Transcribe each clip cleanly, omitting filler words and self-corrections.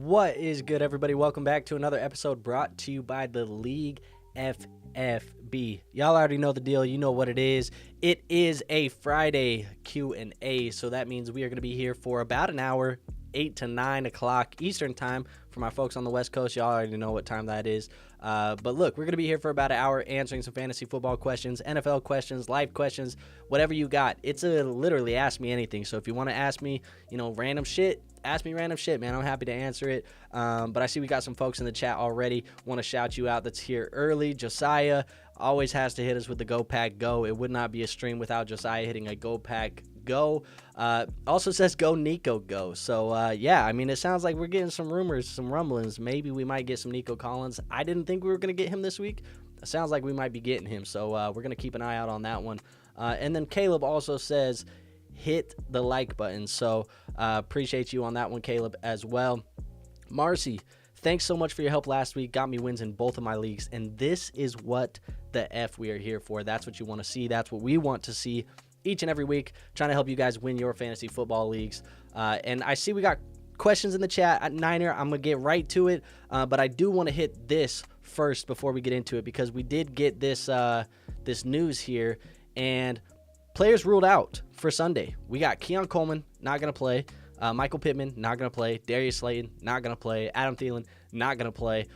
What is good, everybody? Welcome back to another episode brought to you by the League FFB. Y'all already know the deal. You know what it is. It is a Friday Q&A, so that means we are going to be here for about an hour, 8 to 9 o'clock Eastern time. For my folks on the West Coast, y'all already know what time that is. But look, we're going to be here for about an hour answering some fantasy football questions, NFL questions, life questions, whatever you got. It's literally ask me anything. So if you want to ask me, random shit, ask me random shit, man. I'm happy to answer it. But I see we got some folks in the chat already. Want to shout you out that's here early. Josiah always has to hit us with the Go Pack Go. It would not be a stream without Josiah hitting a Go Pack Go. Also says Go Nico Go. So yeah, I mean, it sounds like we're getting some rumors, some rumblings. Maybe we might get some Nico Collins. I didn't think we were going to get him this week. It sounds like we might be getting him. So we're going to keep an eye out on that one. And then Caleb also says hit the like button. So appreciate you on that one, Caleb, as well. Marcy, thanks so much for your help last week. Got me wins in both of my leagues. And this is what the F we are here for. That's what you want to see. That's what we want to see each and every week, trying to help you guys win your fantasy football leagues. And I see we got questions in the chat at Niner. I'm going to get right to it. But I do want to hit this first before we get into it, because we did get this this news here. And players ruled out for Sunday. We got Keon Coleman, not going to play. Michael Pittman, not going to play. Darius Slayton, not going to play. Adam Thielen, not going to play.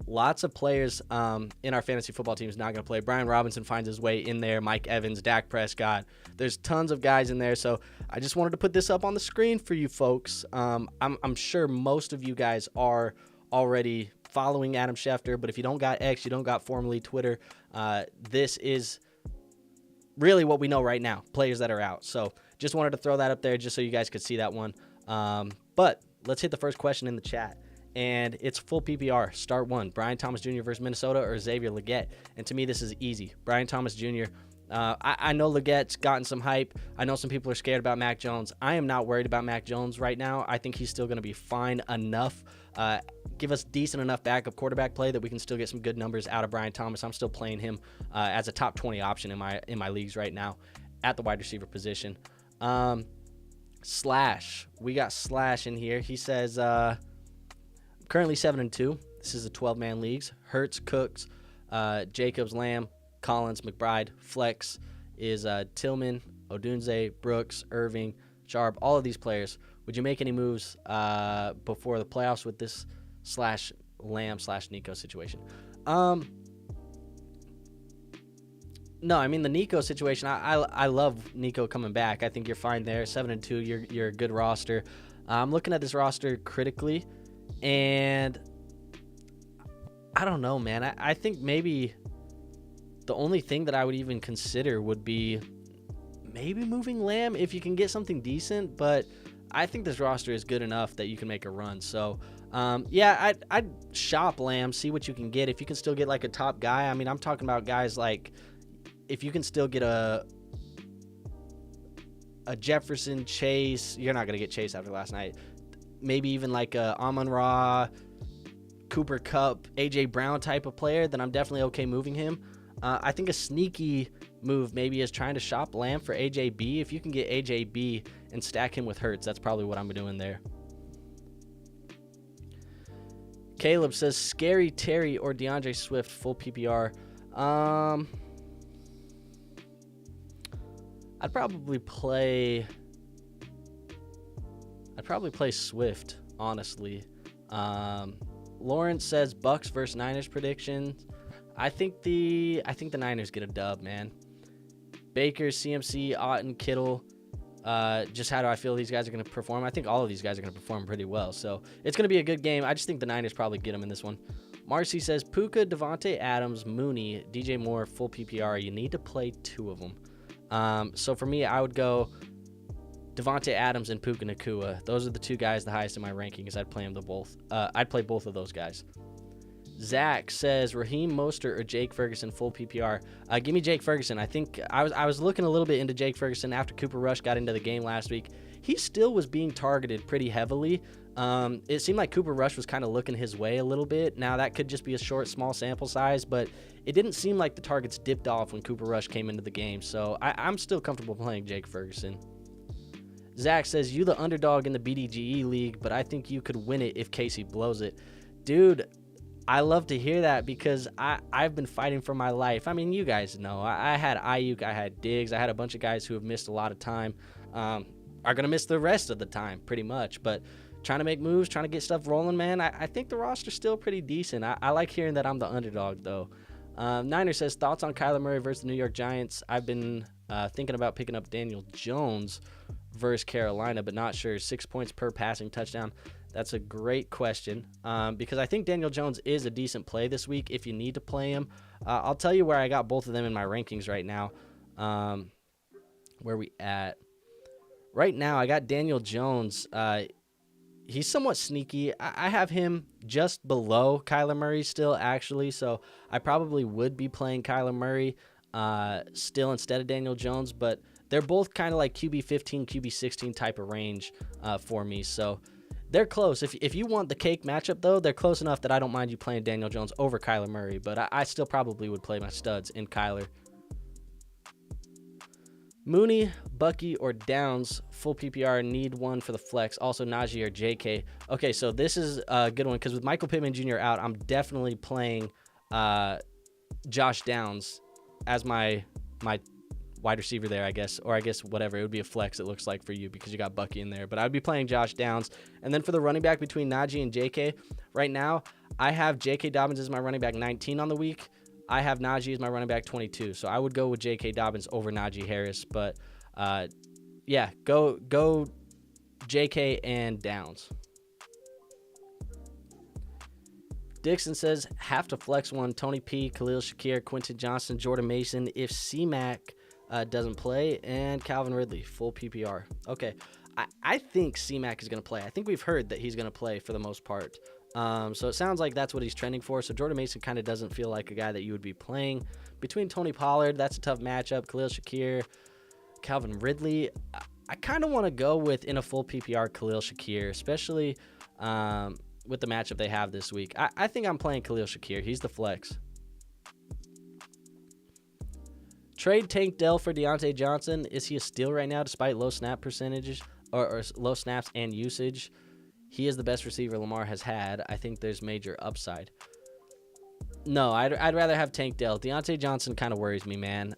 Lots of players in our fantasy football team is not going to play. Brian Robinson finds his way in there. Mike Evans, Dak Prescott. There's tons of guys in there. So I just wanted to put this up on the screen for you folks. I'm sure most of you guys are already following Adam Schefter, but if you don't got X, you don't got formerly Twitter, this is really what we know right now, players that are out. So just wanted to throw that up there just so you guys could see that one. But let's hit the first question in the chat. And it's full PPR. Start one. Brian Thomas Jr. versus Minnesota or Xavier Legette. And to me, this is easy. Brian Thomas Jr. I know Legette's gotten some hype. I know some people are scared about Mac Jones. I am not worried about Mac Jones right now. I think he's still going to be fine enough. Give us decent enough backup quarterback play that we can still get some good numbers out of Brian Thomas. I'm still playing him as a top 20 option in my leagues right now at the wide receiver position. Slash. We got Slash in here. He says... currently 7-2. This is a 12-man leagues. Hurts, Cooks, Jacobs, Lamb, Collins, McBride. Flex is Tillman, Odunze, Brooks, Irving, Sharp. All of these players. Would you make any moves before the playoffs with this slash Lamb slash Nico situation? No, I mean the Nico situation. I love Nico coming back. I think you're fine there. 7-2. You're a good roster. I'm looking at this roster critically. And I don't know, man. I think maybe the only thing that I would even consider would be maybe moving Lamb if you can get something decent. But I think this roster is good enough that you can make a run. So, yeah, I'd shop Lamb, see what you can get. If you can still get like a top guy. I mean, I'm talking about guys like if you can still get a Jefferson, Chase. You're not going to get Chase after last night. Maybe even like a Amon-Ra, Cooper Kupp, A.J. Brown type of player, then I'm definitely okay moving him. I think a sneaky move maybe is trying to shop Lamb for AJB. If you can get AJB and stack him with Hurts, that's probably what I'm doing there. Caleb says, Scary Terry or DeAndre Swift, full PPR. I'd probably play Swift, honestly. Lawrence says Bucks versus Niners predictions. I think the Niners get a dub, man. Baker, CMC, Otten, Kittle. Just how do I feel these guys are going to perform? I think all of these guys are going to perform pretty well. So it's going to be a good game. I just think the Niners probably get them in this one. Marcy says Puka, Devontae Adams, Mooney, DJ Moore, full PPR. You need to play two of them. So for me, I would go Devontae Adams and Puka Nacua. Those are the two guys the highest in my rankings. I'd play them both. I'd play both of those guys. Zach says Raheem Mostert or Jake Ferguson, full PPR. Give me Jake Ferguson. I think I was looking a little bit into Jake Ferguson after Cooper Rush got into the game last week. He still was being targeted pretty heavily. It seemed like Cooper Rush was kind of looking his way a little bit. Now, that could just be a short, small sample size, but it didn't seem like the targets dipped off when Cooper Rush came into the game. So I'm still comfortable playing Jake Ferguson. Zach says, you the underdog in the BDGE league, but I think you could win it if Casey blows it. Dude, I love to hear that because I've been fighting for my life. I mean, you guys know. I had Ayuk, I had Diggs, I had a bunch of guys who have missed a lot of time, are going to miss the rest of the time pretty much. But trying to make moves, trying to get stuff rolling, man, I think the roster's still pretty decent. I like hearing that I'm the underdog, though. Niner says, thoughts on Kyler Murray versus the New York Giants? I've been thinking about picking up Daniel Jones versus Carolina, but not sure. 6 points per passing touchdown. That's a great question because I think Daniel Jones is a decent play this week if you need to play him. I'll tell you where I got both of them in my rankings right now. Where we at? Right now, I got Daniel Jones. He's somewhat sneaky. I have him just below Kyler Murray still, actually, so I probably would be playing Kyler Murray still instead of Daniel Jones, but they're both kind of like QB 15, QB 16 type of range for me, so they're close. If you want the cake matchup, though, they're close enough that I don't mind you playing Daniel Jones over Kyler Murray, but I still probably would play my studs in Kyler. Mooney, Bucky, or Downs, full PPR, need one for the flex. Also, Najee or JK. Okay, so this is a good one because with Michael Pittman Jr. out, I'm definitely playing Josh Downs as my wide receiver there, I guess. Or I guess whatever. It would be a flex, it looks like, for you because you got Bucky in there. But I'd be playing Josh Downs. And then for the running back between Najee and JK, right now, I have J.K. Dobbins as my running back 19 on the week. I have Najee as my running back 22, so I would go with J.K. Dobbins over Najee Harris. But, yeah, go J.K. and Downs. Dixon says, have to flex one. Tony P, Khalil Shakir, Quentin Johnson, Jordan Mason if C-Mac doesn't play, and Calvin Ridley, full PPR. Okay, I think C-Mac is going to play. I think we've heard that he's going to play for the most part. So it sounds like that's what he's trending for. So Jordan Mason kind of doesn't feel like a guy that you would be playing. Between Tony Pollard, that's a tough matchup. Khalil Shakir, Calvin Ridley. I kind of want to go with in a full PPR Khalil Shakir, especially with the matchup they have this week. I think I'm playing Khalil Shakir. He's the flex. Trade Tank Dell for Deontay Johnson. Is he a steal right now despite low snap percentages or low snaps and usage? He is the best receiver Lamar has had. I think there's major upside. No, I'd rather have Tank Dell. Deontay Johnson kind of worries me, man.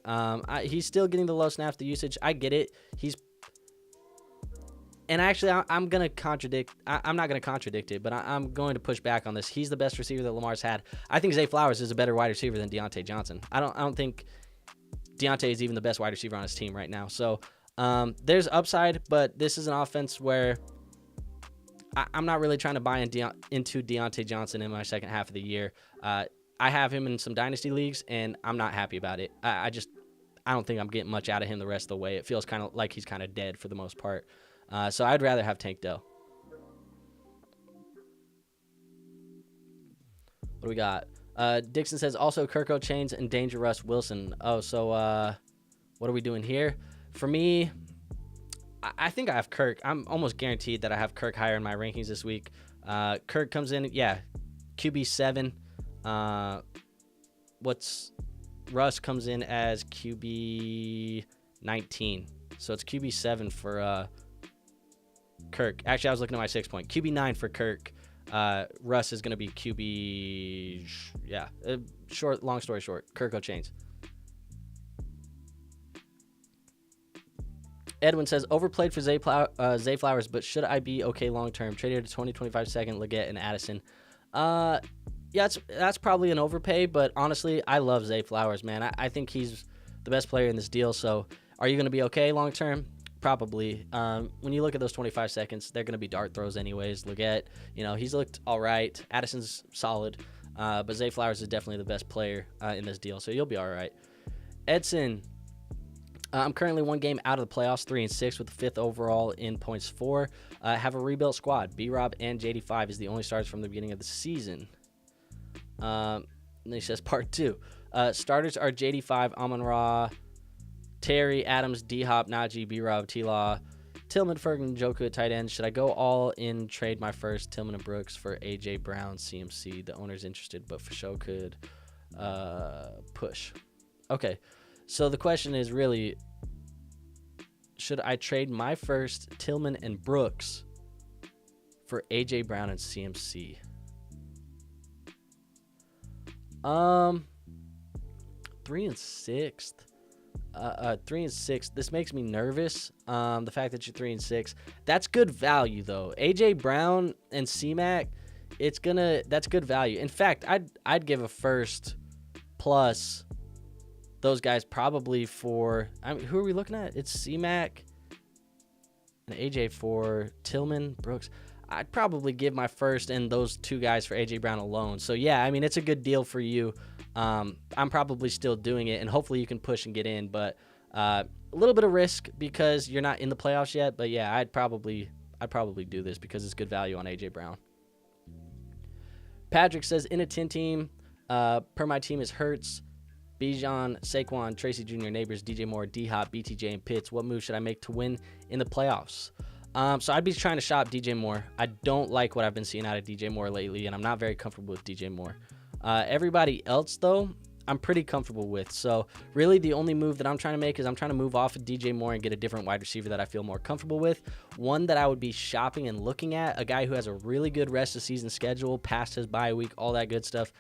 He's still getting the low snaps, the usage. I get it. And actually, I'm going to contradict. I'm not going to contradict it, but I'm going to push back on this. He's the best receiver that Lamar's had. I think Zay Flowers is a better wide receiver than Deontay Johnson. I don't think Deontay is even the best wide receiver on his team right now. So there's upside, but this is an offense where I'm not really trying to buy into Deontay Johnson in my second half of the year. I have him in some Dynasty leagues, and I'm not happy about it. I don't think I'm getting much out of him the rest of the way. It feels kind of like he's kind of dead for the most part. So I'd rather have Tank Dell. What do we got? Dixon says, also Kirko Chains and Danger Russ Wilson. Oh, so what are we doing here? For me, I think I have Kirk. I'm almost guaranteed that I have Kirk higher in my rankings this week. Kirk comes in, yeah, QB 7. Russ comes in as QB 19. So it's QB 7 for Kirk. Actually, I was looking at my 6 point. QB 9 for Kirk. Russ is going to be QB, yeah. Long story short, Kirko Chains. Edwin says, overplayed for Zay Flowers, but should I be okay long-term? Traded to 20-25 second, Leggett, and Addison. Yeah, that's probably an overpay, but honestly, I love Zay Flowers, man. I think he's the best player in this deal, so are you going to be okay long-term? Probably. When you look at those 25 seconds, they're going to be dart throws anyways. Leggett, he's looked all right. Addison's solid, but Zay Flowers is definitely the best player in this deal, so you'll be all right. Edson, I'm currently one game out of the playoffs, 3-6 with the 5th overall in points for. Have a rebuilt squad. B-Rob and JD5 is the only starters from the beginning of the season. And then he says part 2. Starters are JD5, Amon-Ra, Terry, Adams, D-Hop, Najee, B-Rob, T-Law, Tillman, Ferguson, Njoku at tight end. Should I go all in, trade my first Tillman and Brooks for A.J. Brown, CMC? The owner's interested, but for sure could push. Okay. So the question is really, should I trade my first, Tillman and Brooks, for A.J. Brown and CMC? 3 and 6th. 3 and 6. This makes me nervous. The fact that you're 3 and 6. That's good value though. A.J. Brown and C-Mac, that's good value. In fact, I'd give a first plus those guys probably for, who are we looking at? It's C-Mac and AJ for Tillman, Brooks. I'd probably give my first and those 2 guys for AJ Brown alone. So yeah, I mean, it's a good deal for you. I'm probably still doing it, and hopefully you can push and get in, but a little bit of risk because you're not in the playoffs yet. But yeah, I'd probably do this because it's good value on AJ Brown. Patrick says, in a 10 team, per my team is Hurts, Bijan, Saquon, Tracy Jr., Neighbors, DJ Moore, D-Hop, BTJ, and Pitts. What move should I make to win in the playoffs? So I'd be trying to shop DJ Moore. I don't like what I've been seeing out of DJ Moore lately, and I'm not very comfortable with DJ Moore. Everybody else, though, I'm pretty comfortable with. So really the only move that I'm trying to make is I'm trying to move off of DJ Moore and get a different wide receiver that I feel more comfortable with. One that I would be shopping and looking at, a guy who has a really good rest of season schedule, past his bye week, all that good stuff.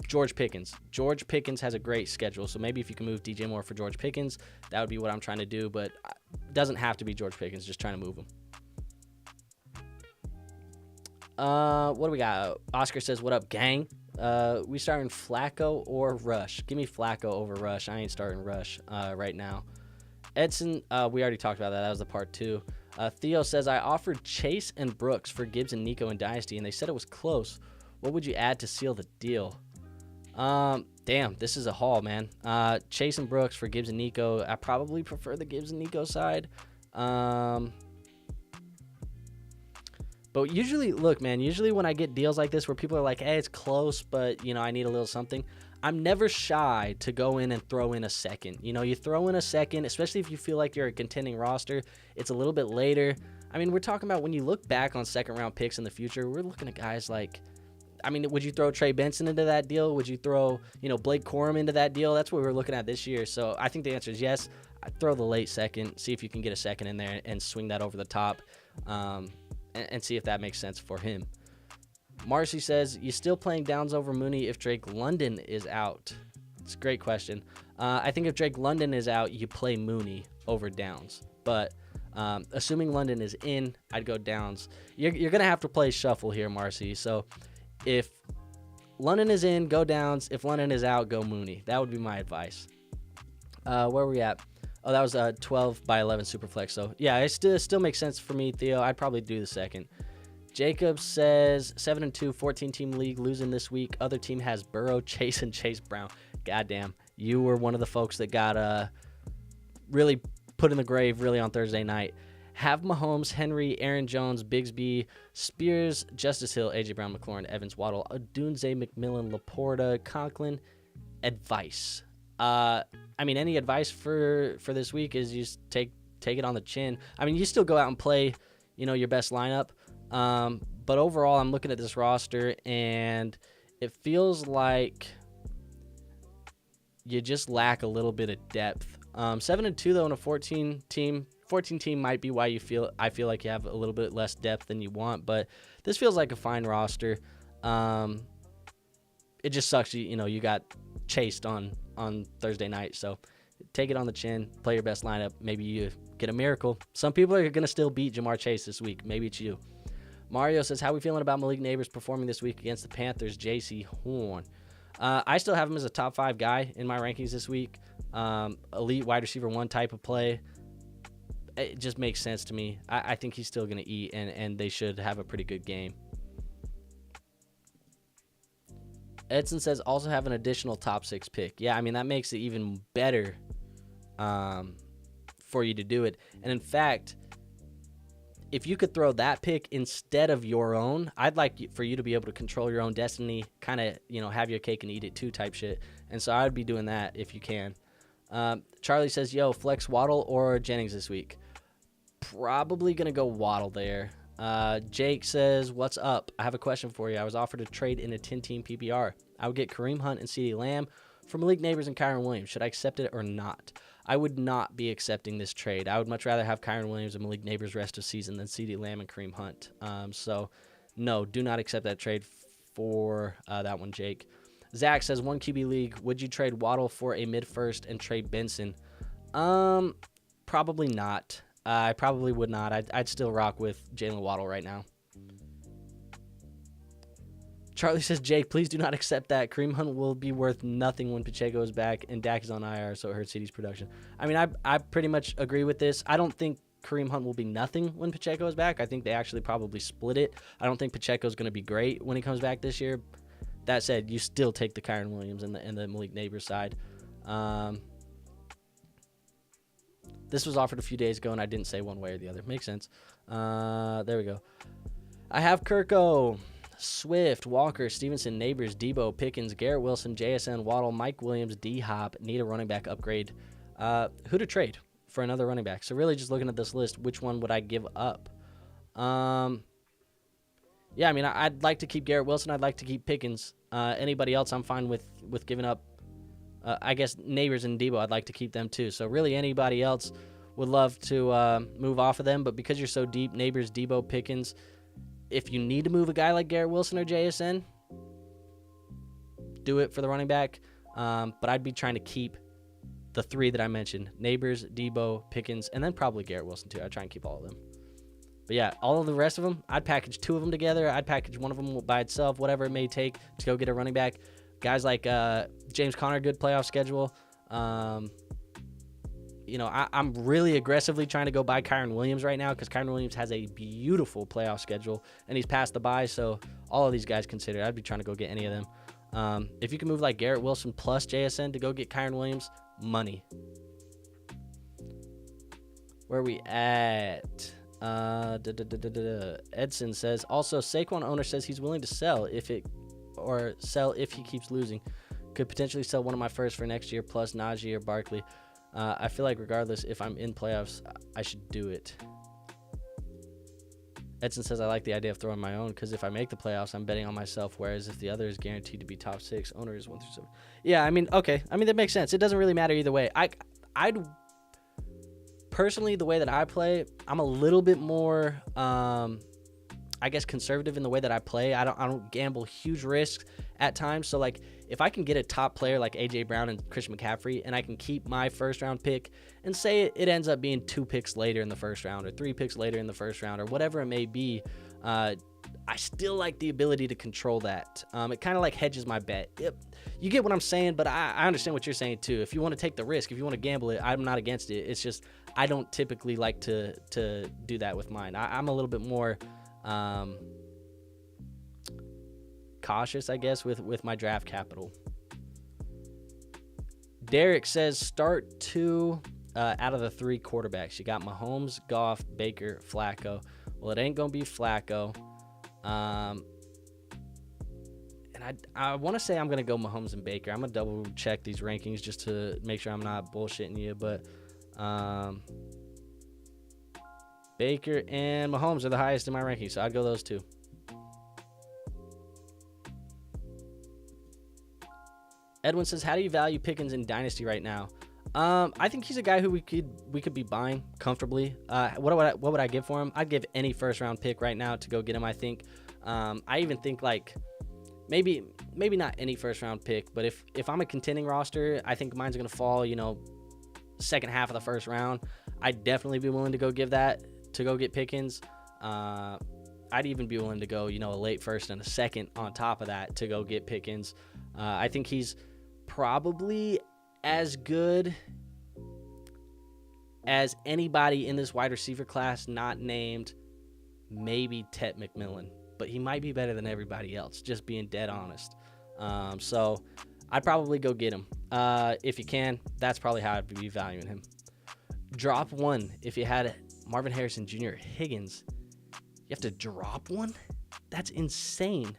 George Pickens. George Pickens has a great schedule, so maybe if you can move DJ Moore for George Pickens, that would be what I'm trying to do, but it doesn't have to be George Pickens, just trying to move him. What do we got? Oscar says, what up, gang? We starting Flacco or Rush? Give me Flacco over Rush. I ain't starting Rush right now. Edson, we already talked about that. That was the part 2. Theo says, I offered Chase and Brooks for Gibbs and Nico in Dynasty, and they said it was close. What would you add to seal the deal? Damn, this is a haul, man. Chase and Brooks for Gibbs and Nico. I probably prefer the Gibbs and Nico side. But usually, look, man, usually when I get deals like this where people are like, hey, it's close, but, you know, I need a little something, I'm never shy to go in and throw in a second. You know, you throw in a second, especially if you feel like you're a contending roster. It's a little bit later. I mean, we're talking about when you look back on second-round picks in the future, we're looking at guys like, I mean, would you throw Trey Benson into that deal? Would you throw, you know, Blake Corum into that deal? That's what we're looking at this year. So I think the answer is yes. I'd throw the late second, see if you can get a second in there and swing that over the top, and see if that makes sense for him. Marcy says, you still playing Downs over Mooney if Drake London is out? It's a great question. I think if Drake London is out, you play Mooney over Downs. But assuming London is in, I'd go Downs. You're going to have to play shuffle here, Marcy. So if London is in, go Downs. If London is out, go Mooney. That would be my advice. Where are we at? Oh, that was a 12 by 11 Superflex. So, yeah, it still makes sense for me, Theo. I'd probably do the second. Jacob says, 7-2, 14-team league, losing this week. Other team has Burrow, Chase, and Chase Brown. Goddamn. You were one of the folks that got really put in the grave really on Thursday night. Have Mahomes, Henry, Aaron Jones, Bigsby, Spears, Justice Hill, A.J. Brown, McLaurin, Evans, Waddle, Odunze, McMillan, Laporta, Conklin. Advice. I mean, any advice for this week is you just take it on the chin. I mean, you still go out and play, you know, your best lineup. But overall, I'm looking at this roster, and it feels like you just lack a little bit of depth. 7-2, though, in a 14 team might be why I feel like you have a little bit less depth than you want, but this feels like a fine roster. It just sucks you got chased on Thursday night, so take it on the chin, play your best lineup, maybe you get a miracle. Some people are going to still beat Jamar Chase this week. Maybe it's you. Mario says, how are we feeling about Malik Neighbors performing this week against the Panthers? JC Horn. I still have him as a top 5 guy in my rankings this week. Elite wide receiver 1 type of play. It just makes sense to me. I think he's still going to eat, and they should have a pretty good game. Edson says, also have an additional top 6 pick. Yeah, I mean, that makes it even better for you to do it. And in fact, if you could throw that pick instead of your own, I'd like for you to be able to control your own destiny, kind of, have your cake and eat it too type shit. And so I would be doing that if you can. Charlie says, yo, flex Waddle or Jennings this week? Probably going to go Waddle there. Jake says, what's up? I have a question for you. I was offered a trade in a 10-team PPR. I would get Kareem Hunt and CeeDee Lamb for Malik Neighbors and Kyron Williams. Should I accept it or not? I would not be accepting this trade. I would much rather have Kyron Williams and Malik Neighbors rest of season than CeeDee Lamb and Kareem Hunt. So, no, do not accept that trade for that one, Jake. Zach says, 1 QB league, would you trade Waddle for a mid-first and trade Benson? Probably not. I probably would not. I'd still rock with Jalen Waddle right now. Charlie says, Jake, please do not accept that. Kareem Hunt will be worth nothing when Pacheco is back and Dak is on IR, so it hurts CD's production. I mean, I pretty much agree with this. I don't think Kareem Hunt will be nothing when Pacheco is back. I think they actually probably split it. I don't think Pacheco is going to be great when he comes back this year. That said, you still take the Kyron Williams and the Malik Neighbors side. This was offered a few days ago, and I didn't say one way or the other. Makes sense. There we go. I have Kirko, Swift, Walker, Stevenson, Neighbors, Debo, Pickens, Garrett Wilson, JSN, Waddle, Mike Williams, D-Hop. Need a running back upgrade. Who to trade for another running back? So really just looking at this list, which one would I give up? Yeah, I mean, I'd like to keep Garrett Wilson. I'd like to keep Pickens. Anybody else I'm fine with giving up. I guess Neighbors and Debo, I'd like to keep them too. So really anybody else would love to move off of them. But because you're so deep, Neighbors, Debo, Pickens, if you need to move a guy like Garrett Wilson or JSN, do it for the running back. But I'd be trying to keep the three that I mentioned, Neighbors, Debo, Pickens, and then probably Garrett Wilson too. I'd try and keep all of them. But yeah, all of the rest of them, I'd package 2 of them together. I'd package one of them by itself, whatever it may take to go get a running back. Guys like James Conner, good playoff schedule. You know, I'm really aggressively trying to go buy Kyron Williams right now because Kyron Williams has a beautiful playoff schedule, and he's past the bye, so all of these guys considered, I'd be trying to go get any of them. If you can move like Garrett Wilson plus JSN to go get Kyron Williams, money. Where are we at? Edson says, also, Saquon owner says he's willing to sell if he keeps losing. Could potentially sell one of my first for next year plus Najee or Barkley. I feel like regardless if I'm in playoffs, I should do it. Edson says, I like the idea of throwing my own because if I make the playoffs, I'm betting on myself, whereas if the other is guaranteed to be top 6, owner is 1 through 7. Yeah, I mean, okay. I mean, that makes sense. It doesn't really matter either way. I'd personally, the way that I play, I'm a little bit more, I guess, conservative in the way that I play. I don't gamble huge risks at times. So, like, if I can get a top player like A.J. Brown and Christian McCaffrey, and I can keep my first-round pick, and say it ends up being 2 picks later in the first round or 3 picks later in the first round or whatever it may be, I still like the ability to control that. It kind of like hedges my bet. You get what I'm saying, but I understand what you're saying too. If you want to take the risk, if you want to gamble it, I'm not against it. It's just I don't typically like to do that with mine. I'm a little bit more cautious, I guess, with my draft capital. Derek says start 2 out of the 3 quarterbacks. You got Mahomes, Goff, Baker, Flacco. Well, it ain't gonna be Flacco. And I want to say I'm going to go Mahomes and Baker. I'm going to double check these rankings just to make sure I'm not bullshitting you. But Baker and Mahomes are the highest in my ranking, so I'd go those 2. Edwin says, how do you value Pickens in Dynasty right now? I think he's a guy who we could be buying comfortably. What would I give for him? I'd give any first-round pick right now to go get him, I think. I even think, like, maybe not any first-round pick, but if I'm a contending roster, I think mine's going to fall, second half of the first round. I'd definitely be willing to go give that to go get Pickens. I'd even be willing to go, a late first and a second on top of that to go get Pickens. I think he's probably as good as anybody in this wide receiver class not named maybe Tet McMillan, but he might be better than everybody else, just being dead honest. So I'd probably go get him. If you can, that's probably how I'd be valuing him. Drop 1 if you had Marvin Harrison Jr. Higgins. You have to drop 1? That's insane.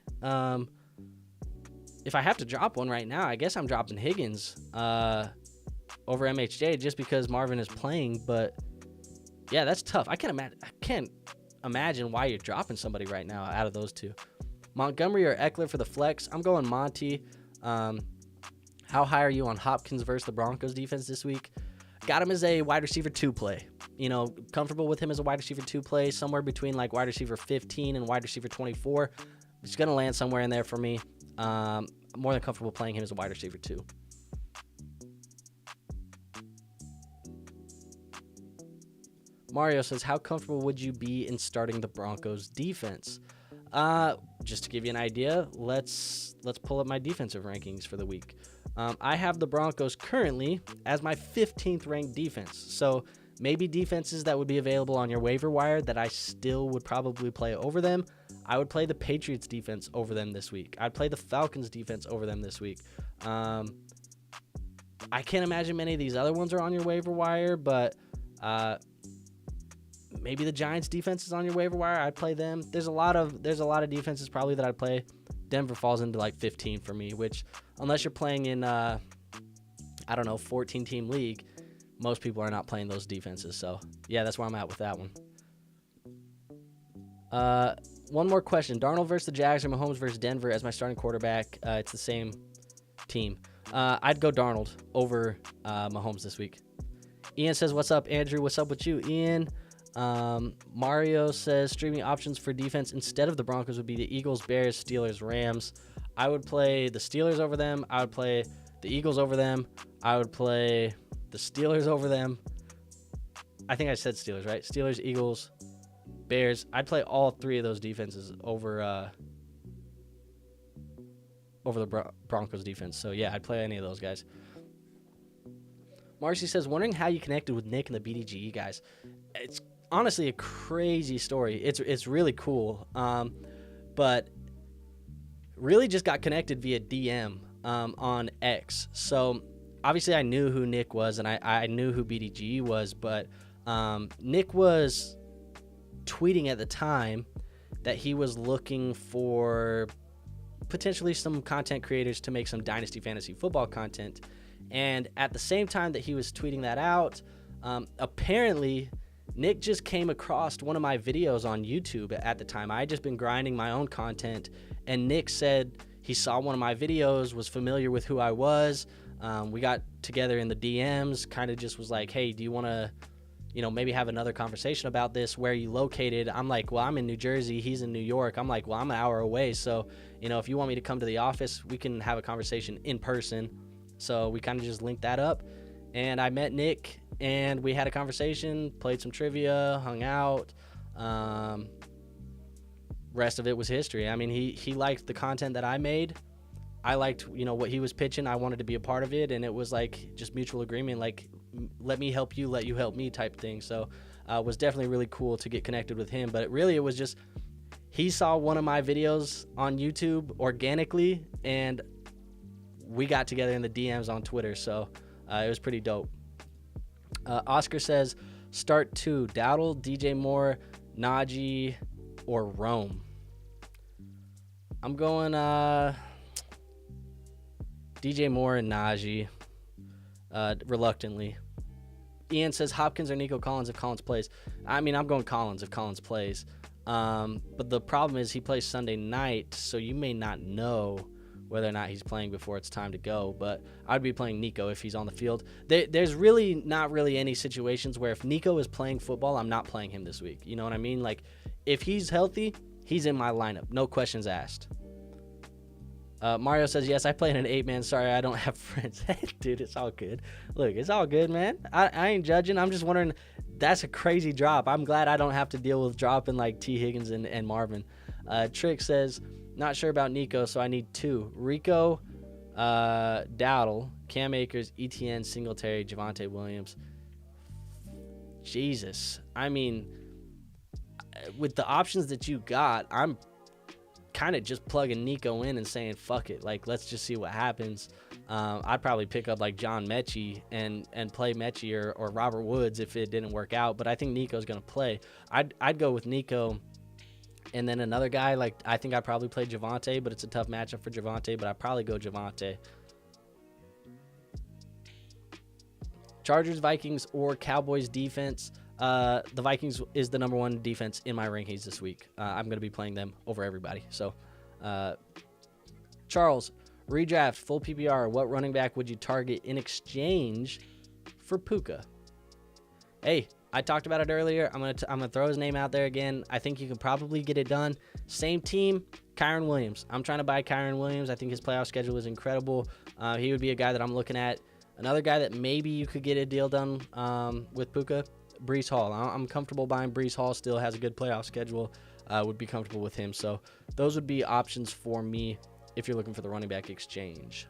If I have to drop 1 right now, I guess I'm dropping Higgins over MHJ just because Marvin is playing. But yeah, that's tough. I can't imagine why you're dropping somebody right now out of those 2. Montgomery or Eckler for the flex. I'm going Monty. How high are you on Hopkins versus the Broncos defense this week? got him as a wide receiver 2 play. You know, comfortable with him as a wide receiver 2 play, somewhere between like wide receiver 15 and wide receiver 24. He's going to land somewhere in there for me. More than comfortable playing him as a wide receiver 2. Mario says, how comfortable would you be in starting the Broncos defense? Just to give you an idea, let's pull up my defensive rankings for the week. I have the Broncos currently as my 15th ranked defense. So maybe defenses that would be available on your waiver wire that I still would probably play over them. I would play the Patriots defense over them this week. I'd play the Falcons defense over them this week. I can't imagine many of these other ones are on your waiver wire, but maybe the Giants defense is on your waiver wire. I'd play them. There's a lot of defenses probably that I'd play. Denver falls into like 15 for me, which unless you're playing in 14 team league, most people are not playing those defenses. So yeah, that's where I'm at with that one. One more question. Darnold versus the Jags or Mahomes versus Denver as my starting quarterback. It's the same team. I'd go Darnold over Mahomes this week. Ian says, what's up, Andrew? What's up with you, Ian? Mario says streaming options for defense instead of the Broncos would be the Eagles, Bears, Steelers, Rams. I would play the Steelers over them. I would play the Eagles over them. I would play the Steelers over them. I think I said Steelers, right? Steelers, Eagles, Bears. I'd play all three of those defenses over the Broncos defense. So yeah, I'd play any of those guys. Marcy says, wondering how you connected with Nick and the BDGE guys. It's honestly a crazy story. It's really cool. But really just got connected via DM on X. So obviously I knew who Nick was and I knew who BDGE was, but Nick was tweeting at the time that he was looking for potentially some content creators to make some Dynasty fantasy football content. And at the same time that he was tweeting that out, apparently Nick just came across one of my videos on YouTube at the time. I had just been grinding my own content, and Nick said he saw one of my videos, was familiar with who I was. We got together in the DMs, kind of just was like, hey, do you want to, maybe have another conversation about this? Where are you located? I'm like, well, I'm in New Jersey. He's in New York. I'm like, well, I'm an hour away. So, if you want me to come to the office, we can have a conversation in person. So we kind of just linked that up, and I met Nick, and we had a conversation, played some trivia, hung out. Rest of it was history. I mean, he liked the content that I made. I liked, what he was pitching. I wanted to be a part of it, and it was like just mutual agreement, like let me help you, let you help me type thing. So it was definitely really cool to get connected with him. But it was just he saw one of my videos on YouTube organically, and we got together in the DMs on Twitter, so it was pretty dope. Oscar says, start 2, Dowdle, DJ Moore, Najee, or Rome. I'm going DJ Moore and Najee, reluctantly. Ian says, Hopkins or Nico Collins if Collins plays. I mean, I'm going Collins if Collins plays. But the problem is he plays Sunday night, so you may not know whether or not he's playing before it's time to go. But I'd be playing Nico if he's on the field. There's really not really any situations where if Nico is playing football, I'm not playing him this week. You know what I mean? Like, if he's healthy, he's in my lineup. No questions asked. Mario says, yes, I play in an 8-man. Sorry, I don't have friends. Dude, it's all good. Look, it's all good, man. I ain't judging. I'm just wondering, that's a crazy drop. I'm glad I don't have to deal with dropping like T. Higgins and Marvin. Trick says, not sure about Nico, so I need 2. Rico, Dowdle, Cam Akers, ETN, Singletary, Javonte Williams. Jesus. I mean, with the options that you got, I'm kind of just plugging Nico in and saying, fuck it. Like, let's just see what happens. I'd probably pick up like John Mechie and play Mechie or Robert Woods if it didn't work out. But I think Nico's going to play. I'd go with Nico. And then another guy, like, I think I'd probably play Javonte, but it's a tough matchup for Javonte, but I'd probably go Javonte. Chargers, Vikings, or Cowboys defense. The Vikings is the number 1 defense in my rankings this week. I'm going to be playing them over everybody. So, Charles, redraft, full PPR. What running back would you target in exchange for Puka? hey, I talked about it earlier. I'm gonna throw his name out there again. I think you can probably get it done. Same team, Kyron Williams. I'm trying to buy Kyron Williams. I think his playoff schedule is incredible. He would be a guy that I'm looking at. Another guy that maybe you could get a deal done with Puka, Breece Hall. I'm comfortable buying Breece Hall. Still has a good playoff schedule. Would be comfortable with him. So those would be options for me if you're looking for the running back exchange.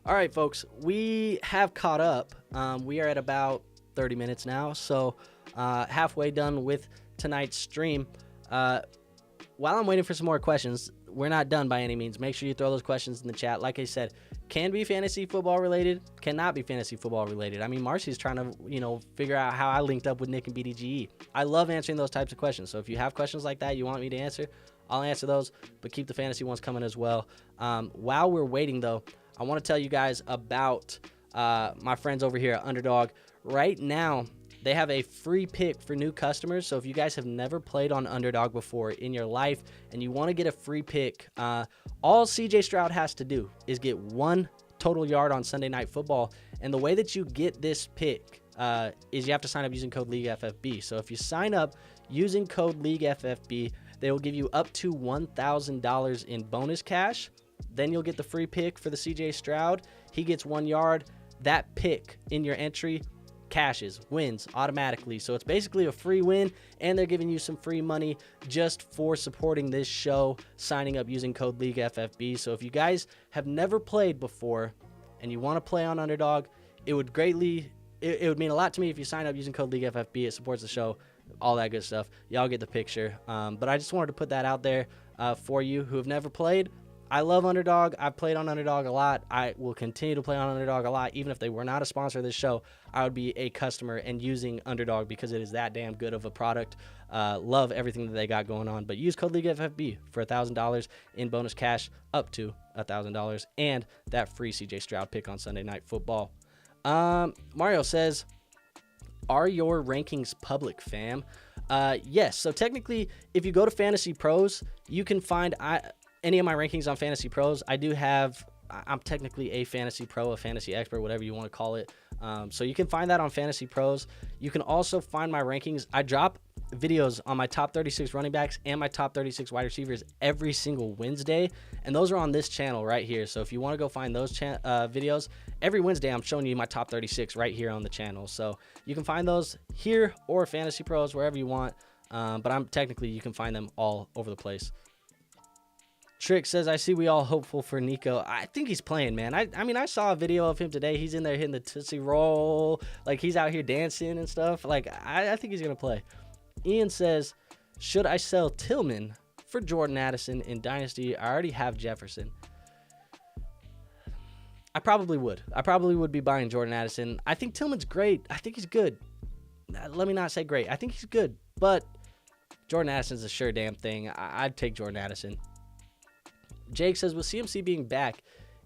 All right, folks, we have caught up. We are at about 30 minutes now, so halfway done with tonight's stream. While I'm waiting for some more questions, we're not done by any means. Make sure you throw those questions in the chat. Like I said, can be fantasy football related, cannot be fantasy football related. I mean, Marcy's trying to, figure out how I linked up with Nick and BDGE. I love answering those types of questions. So if you have questions like that you want me to answer, I'll answer those, but keep the fantasy ones coming as well. While we're waiting, though, I want to tell you guys about my friends over here at Underdog. Right now, they have a free pick for new customers. So if you guys have never played on Underdog before in your life and you want to get a free pick, all CJ Stroud has to do is get 1 total yard on Sunday Night Football. And the way that you get this pick is you have to sign up using code League FFB. So if you sign up using code League FFB, they will give you up to $1,000 in bonus cash. Then you'll get the free pick for the CJ Stroud. He gets 1 yard. That pick in your entry cashes, wins automatically. So it's basically a free win, and they're giving you some free money just for supporting this show, signing up using code League FFB. So if you guys have never played before and you want to play on Underdog, it would mean a lot to me if you sign up using code League FFB. It supports the show, all that good stuff. Y'all get the picture. But I just wanted to put that out there for you who have never played. I love Underdog. I've played on Underdog a lot. I will continue to play on Underdog a lot. Even if they were not a sponsor of this show, I would be a customer and using Underdog because it is that damn good of a product. Love everything that they got going on. But use code League FFB for $1,000 in bonus cash, up to $1,000, and that free CJ Stroud pick on Sunday Night Football. Mario says, are your rankings public, fam? Yes. So technically, if you go to Fantasy Pros, you can find any of my rankings on Fantasy Pros. I'm technically a fantasy pro, a fantasy expert, whatever you want to call it. So you can find that on Fantasy Pros. You can also find my rankings. I drop videos on my top 36 running backs and my top 36 wide receivers every single Wednesday. And those are on this channel right here. So if you want to go find those videos, every Wednesday I'm showing you my top 36 right here on the channel. So you can find those here or Fantasy Pros, wherever you want. But you can find them all over the place. Trick says, I see we all hopeful for Nico. I think he's playing, man. I mean, I saw a video of him today. He's in there hitting the Tootsie Roll. Like, he's out here dancing and stuff. Like, I think he's going to play. Ian says, should I sell Tillman for Jordan Addison in Dynasty? I already have Jefferson. I probably would. I probably would be buying Jordan Addison. I think Tillman's great. I think he's good. Let me not say great. I think he's good. But Jordan Addison's a sure damn thing. I'd take Jordan Addison. Jake says, with CMC being back,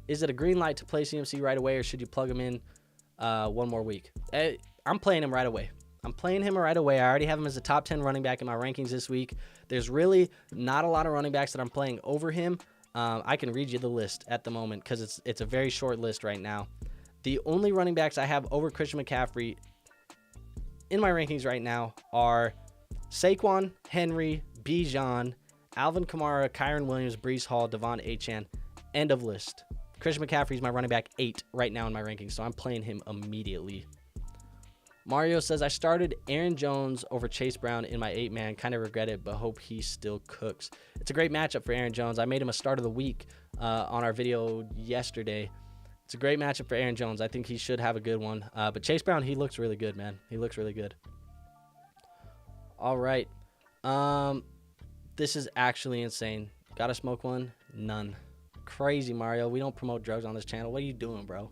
is it a green light to play CMC right away, or should you plug him in 1 more week? I'm playing him right away. I already have him as a top 10 running back in my rankings this week. There's really not a lot of running backs that I'm playing over him. I can read you the list at the moment because it's a very short list right now. The only running backs I have over Christian McCaffrey in my rankings right now are Saquon, Henry, Bijan, Alvin Kamara, Kyron Williams, Breece Hall, Devon Achane. End of list. Christian McCaffrey is my running back 8 right now in my rankings, so I'm playing him immediately. Mario says, I started Aaron Jones over Chase Brown in my 8-man. Kind of regret it, but hope he still cooks. It's a great matchup for Aaron Jones. I made him a start of the week on our video yesterday. It's a great matchup for Aaron Jones. I think he should have a good one. But Chase Brown, he looks really good, man. He looks really good. All right. This is actually insane. Gotta smoke one? None. Crazy, Mario. We don't promote drugs on this channel. What are you doing, bro?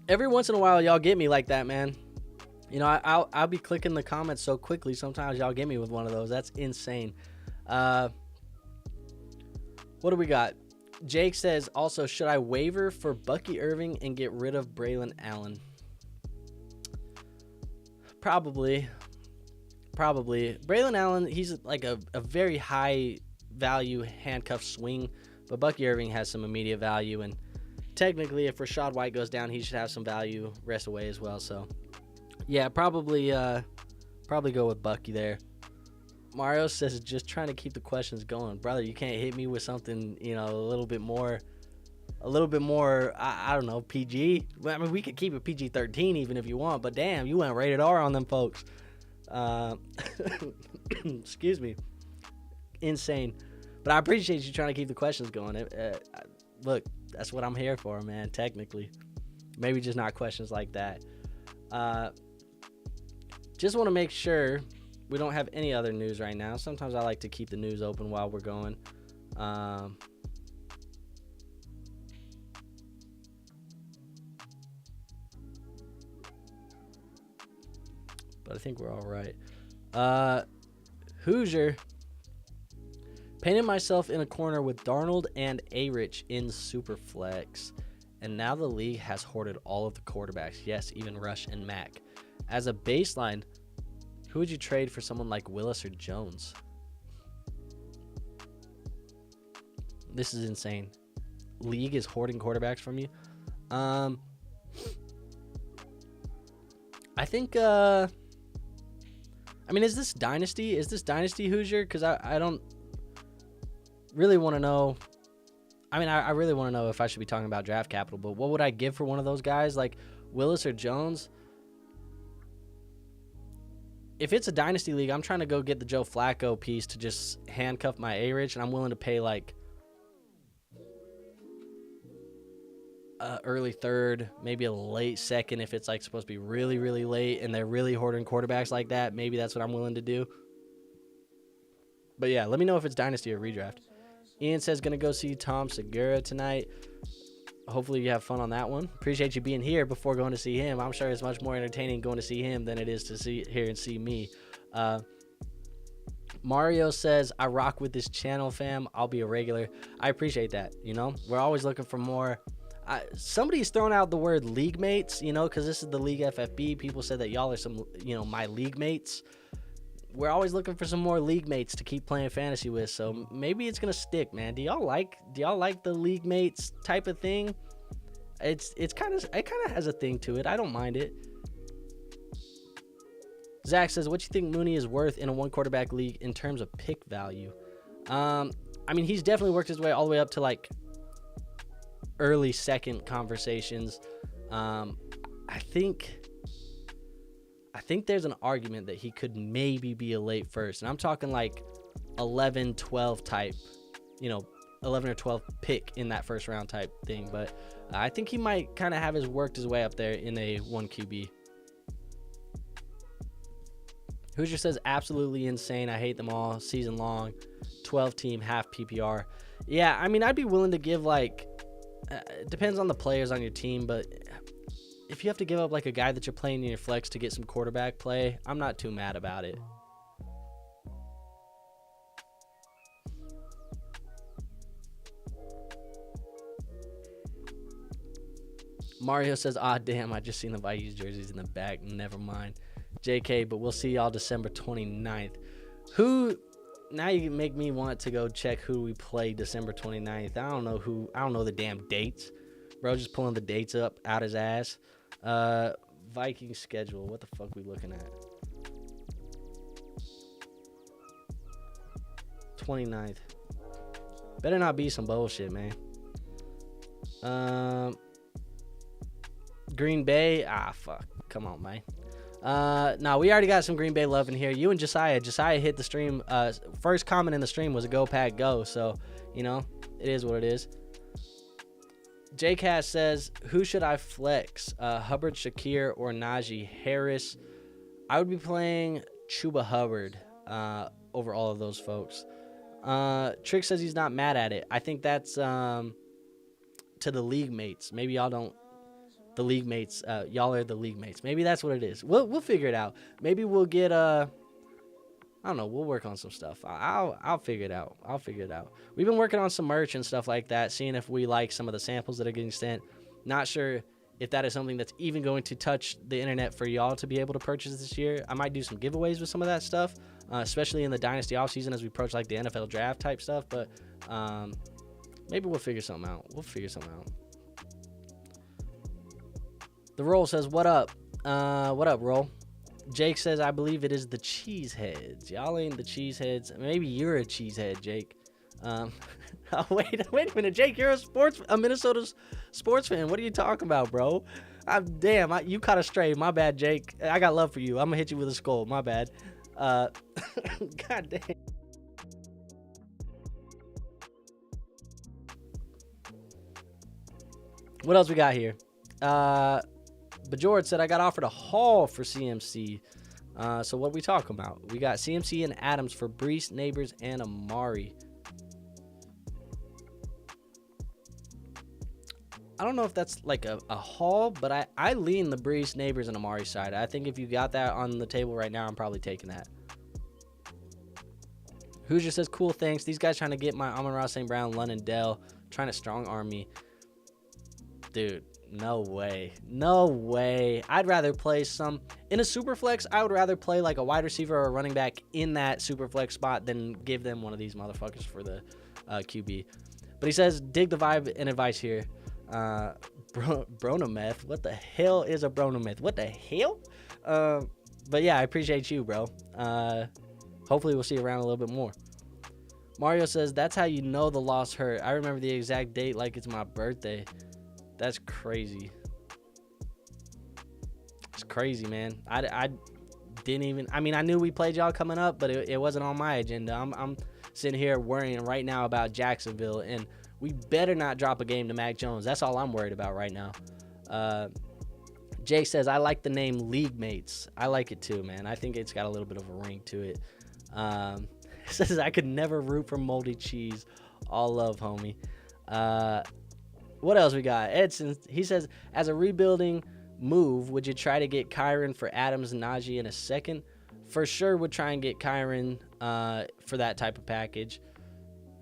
Every once in a while, y'all get me like that, man. You know, I'll be clicking the comments so quickly. Sometimes y'all get me with one of those. That's insane. What do we got? Jake says, also, should I waiver for Bucky Irving and get rid of Braylon Allen? Probably. Braylon Allen, he's like a very high value handcuff swing, but Bucky Irving has some immediate value, and technically if Rachaad White goes down, he should have some value rest away as well. So yeah, probably go with Bucky there. Mario says just trying to keep the questions going. Brother, you can't hit me with something, a little bit more, I don't know, PG. I mean, we could keep it PG-13 even if you want, but damn, you went rated R on them folks. Excuse me. Insane. But I appreciate you trying to keep the questions going. Look, that's what I'm here for, man, technically. Maybe just not questions like that. Just want to make sure we don't have any other news right now. Sometimes I like to keep the news open while we're going. But I think we're all right. Hoosier. Painted myself in a corner with Darnold and A-Rich in Superflex. And now the league has hoarded all of the quarterbacks. Yes, even Rush and Mack. As a baseline, who would you trade for someone like Willis or Jones? This is insane. League is hoarding quarterbacks from you. I think, I mean, is this Dynasty? Is this Dynasty Hoosier? Because I don't really want to know. I mean, I really want to know if I should be talking about draft capital, but what would I give for one of those guys, like Willis or Jones? If it's a Dynasty league, I'm trying to go get the Joe Flacco piece to just handcuff my A-Rich, and I'm willing to pay like early third, maybe a late second if it's like supposed to be really, really late and they're really hoarding quarterbacks like that. Maybe that's what I'm willing to do. But yeah, let me know if it's Dynasty or redraft. Ian says going to go see Tom Segura tonight. Hopefully you have fun on that one. Appreciate you being here before going to see him. I'm sure it's much more entertaining going to see him than it is to see here and see me. Mario says, I rock with this channel, fam. I'll be a regular. I appreciate that. We're always looking for more. Somebody's thrown out the word league mates, because this is the League FFB. People said that y'all are some, my league mates. We're always looking for some more league mates to keep playing fantasy with, so maybe it's gonna stick, man. Do y'all like the league mates type of thing? It kind of has a thing to it. I don't mind it. Zach says, what you think Mooney is worth in a one quarterback league in terms of pick value? I mean, he's definitely worked his way all the way up to like early second conversations. I think there's an argument that he could maybe be a late first. And I'm talking like 11, 12 type, 11 or 12 pick in that first round type thing. But I think he might kind of have worked his way up there in a 1 QB. Hoosier says, absolutely insane. I hate them all. Season long, 12 team, half PPR. Yeah, I mean, I'd be willing to give like, it depends on the players on your team, but if you have to give up like a guy that you're playing in your flex to get some quarterback play, I'm not too mad about it. Mario says, damn, I just seen the Vikings jerseys in the back. Never mind. JK, but we'll see y'all December 29th. Now you make me want to go check who we play December 29th. I don't know the damn dates. Bro, just pulling the dates up out his ass. Vikings schedule. What the fuck we looking at? 29th. Better not be some bullshit, man. Green Bay. Fuck. Come on, man. No, we already got some Green Bay love in here. You and Josiah. Josiah hit the stream. First comment in the stream was a go pack go. So, it is what it is. JCast says, who should I flex? Hubbard, Shakir, or Najee Harris? I would be playing Chuba Hubbard over all of those folks. Trick says he's not mad at it. I think that's to the league mates. Maybe y'all don't. The league mates. Y'all are the league mates. Maybe that's what it is. We'll figure it out. Maybe we'll get I don't know. We'll work on some stuff. I'll figure it out. We've been working on some merch and stuff like that, seeing if we like some of the samples that are getting sent. Not sure if that is something that's even going to touch the internet for y'all to be able to purchase this year. I might do some giveaways with some of that stuff, especially in the Dynasty offseason as we approach like the NFL draft type stuff. But maybe we'll figure something out. The Roll says, what up? What up, Roll? Jake says, I believe it is the Cheeseheads. Y'all ain't the Cheeseheads. Maybe you're a Cheesehead, Jake. Oh, wait a minute, Jake. You're a Minnesota sports fan. What are you talking about, bro? You caught a stray. My bad, Jake. I got love for you. I'm gonna hit you with a skull. My bad. God damn. What else we got here? Bajord said, I got offered a haul for CMC. So what we talking about? We got CMC and Adams for Brees, Neighbors, and Amari. I don't know if that's like a haul, but I lean the Brees, Neighbors, and Amari side. I think if you got that on the table right now, I'm probably taking that. Hoosier says, cool, thanks. These guys trying to get my Amon-Ra St. Brown, London Dell, trying to strong arm me. Dude, no way. No way. I'd rather play in a super flex, I would rather play like a wide receiver or a running back in that super flex spot than give them one of these motherfuckers for the QB. But he says, dig the vibe and advice here. Bronometh. What the hell is a Bronometh? What the hell? But yeah, I appreciate you, bro. Hopefully we'll see you around a little bit more. Mario says, that's how you know the loss hurt. I remember the exact date like it's my birthday. That's crazy. It's crazy, man. I didn't even... I mean, I knew we played y'all coming up, but it wasn't on my agenda. I'm sitting here worrying right now about Jacksonville, and we better not drop a game to Mac Jones. That's all I'm worried about right now. Jake says, I like the name League Mates. I like it too, man. I think it's got a little bit of a ring to it. Says, I could never root for moldy cheese. All love, homie. What else we got? Edson, he says, as a rebuilding move, would you try to get Kyron for Adams and Najee in a second? For sure would try and get Kyron for that type of package.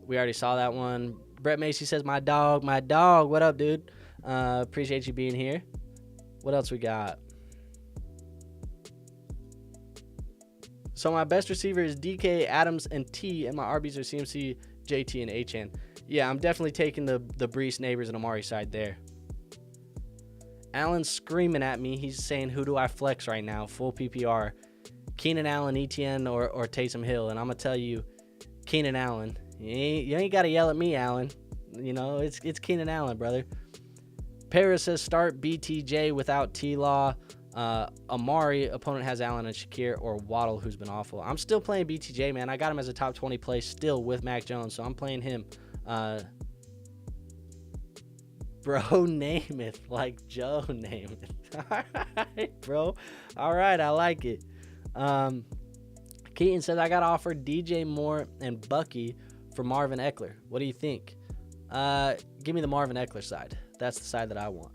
We already saw that one. Brett Macy says, my dog. What up, dude? Appreciate you being here. What else we got? So my best receiver is DK, Adams, and T, and my RBs are CMC, JT, and HN. Yeah, I'm definitely taking the Brees, Neighbors, and Amari side there. Allen's screaming at me. He's saying, who do I flex right now? Full PPR. Keenan Allen, ETN, or Taysom Hill. And I'm going to tell you, Keenan Allen. You ain't got to yell at me, Allen. You know, it's Keenan Allen, brother. Paris says, start BTJ without T-Law. Amari, opponent has Allen and Shakir, or Waddle, who's been awful. I'm still playing BTJ, man. I got him as a top 20 play still with Mac Jones, so I'm playing him. Bro, Namath, like Joe Namath. All right, bro. All right, I like it. Keaton says, I got offered DJ Moore and Bucky for Marvin Eckler. What do you think? Give me the Marvin Eckler side. That's the side that I want.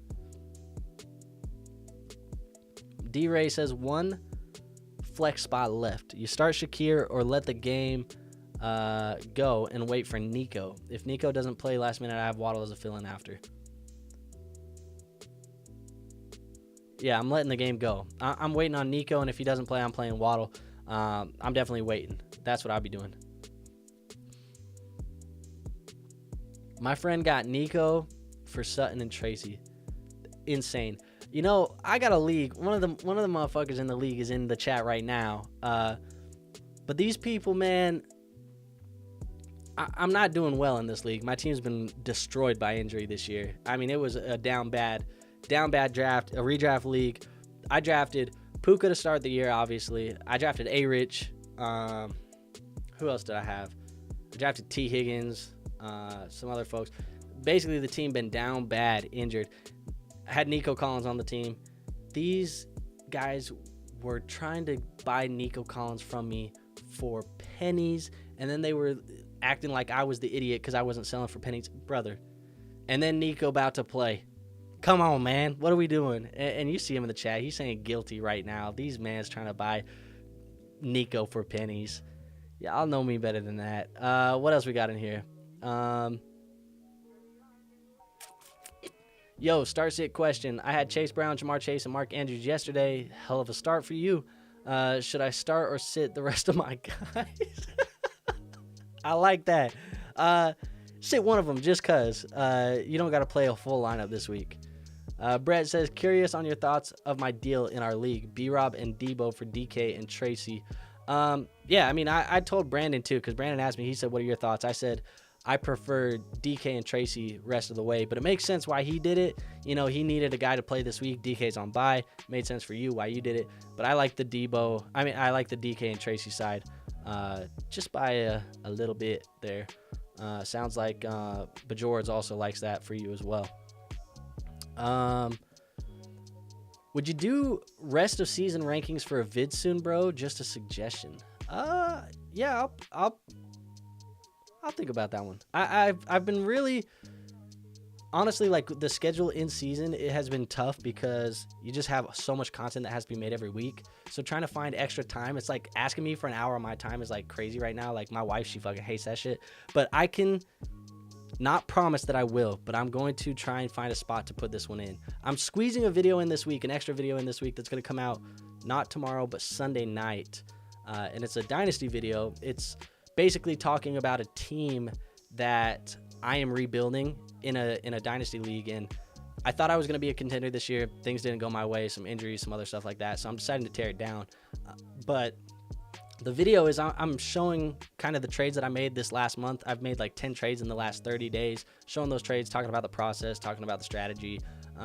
D-Ray says, one flex spot left. You start Shakir or let the game go and wait for Nico. If Nico doesn't play last minute, I have Waddle as a fill-in after. Yeah, I'm letting the game go. I'm waiting on Nico, and if he doesn't play, I'm playing Waddle. I'm definitely waiting. That's what I'll be doing. My friend got Nico for Sutton and Tracy. Insane. You know, I got a league. One of the motherfuckers in the league is in the chat right now. But these people, man, I'm not doing well in this league. My team's been destroyed by injury this year. I mean, it was a down bad draft, a redraft league. I drafted Puka to start the year, obviously. I drafted A-Rich. Who else did I have? I drafted T. Higgins, some other folks. Basically, the team been down bad, injured. I had Nico Collins on the team. These guys were trying to buy Nico Collins from me for pennies, and then they were acting like I was the idiot because I wasn't selling for pennies. Brother. And then Nico about to play. Come on, man. What are we doing? And you see him in the chat. He's saying guilty right now. These man's trying to buy Nico for pennies. Y'all know me better than that. What else we got in here? Yo, start sit question. I had Chase Brown, Jamar Chase, and Mark Andrews yesterday. Hell of a start for you. Should I start or sit the rest of my guys? I like that. Sit one of them just because you don't got to play a full lineup this week. Brett says, curious on your thoughts of my deal in our league. B-Rob and Debo for DK and Tracy. Yeah, I mean, I told Brandon too, because Brandon asked me, he said, what are your thoughts? I said, I prefer DK and Tracy rest of the way, but it makes sense why he did it. You know, he needed a guy to play this week. DK's on bye. Made sense for you why you did it, but I like the Debo. I mean, I like the DK and Tracy side just by a little bit there. Sounds like Bajords also likes that for you as well. Would you do rest of season rankings for a vid soon, bro? Just a suggestion. Yeah, I'll think about that one. I've been really, honestly, like the schedule in season, it has been tough because you just have so much content that has to be made every week. So trying to find extra time, it's like asking me for an hour of my time is like crazy right now. Like my wife, she fucking hates that shit. But I can not promise that I will, but I'm going to try and find a spot to put this one in. I'm squeezing a video in this week, an extra video in this week that's going to come out not tomorrow, but Sunday night. And it's a Dynasty video. It's basically talking about a team that I am rebuilding in a Dynasty league, and I thought I was going to be a contender this year. Things didn't go my way, some injuries, some other stuff like that, so I'm deciding to tear it down. But the video is I'm showing kind of the trades that I made this last month. I've made like 10 trades in the last 30 days, showing those trades, talking about the process, talking about the strategy,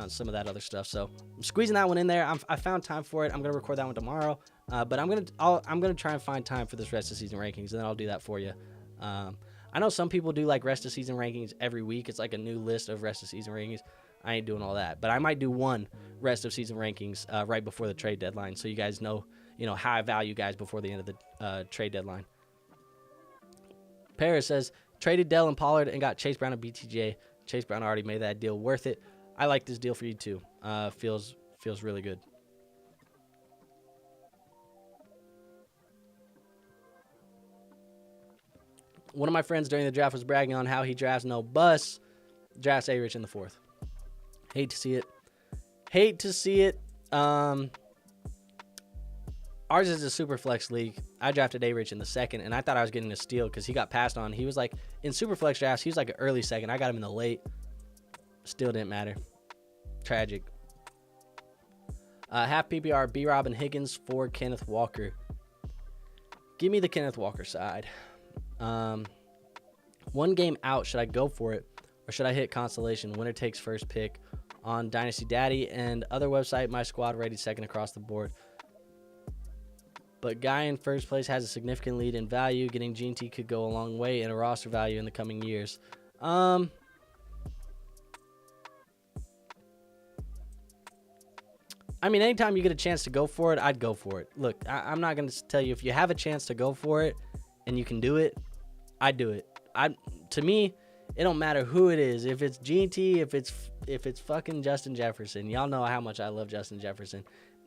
some of that other stuff. So I'm squeezing that one in there. I found time for it. I'm going to record that one tomorrow. But I'm gonna try and find time for this rest of season rankings, and then I'll do that for you. I know some people do like rest of season rankings every week. It's like a new list of rest of season rankings. I ain't doing all that, but I might do one rest of season rankings right before the trade deadline, so you guys know how I value guys before the end of the trade deadline. Paris says, traded Dell and Pollard and got Chase Brown and BTJ. Chase Brown already made that deal worth it. I like this deal for you too. Feels really good. One of my friends during the draft was bragging on how he drafts no bus, drafts A-Rich in the 4th. Hate to see it. Ours is a super flex league. I drafted A-Rich in the 2nd, and I thought I was getting a steal because he got passed on. He was like, in super flex drafts, he was like an early 2nd. I got him in the late. Still didn't matter. Tragic. Half PPR, B-Rob and Higgins for Kenneth Walker. Give me the Kenneth Walker side. One game out, should I go for it, or should I hit consolation? Winner takes first pick on Dynasty Daddy and other website. My squad rated 2nd across the board, but guy in first place has a significant lead in value. Getting G&T could go a long way in a roster value in the coming years. I mean, anytime you get a chance to go for it, I'd go for it. Look, I'm not going to tell you if you have a chance to go for it and you can do it, I'd do it. To me, it don't matter who it is. If it's G&T, if it's fucking Justin Jefferson. Y'all know how much I love Justin Jefferson.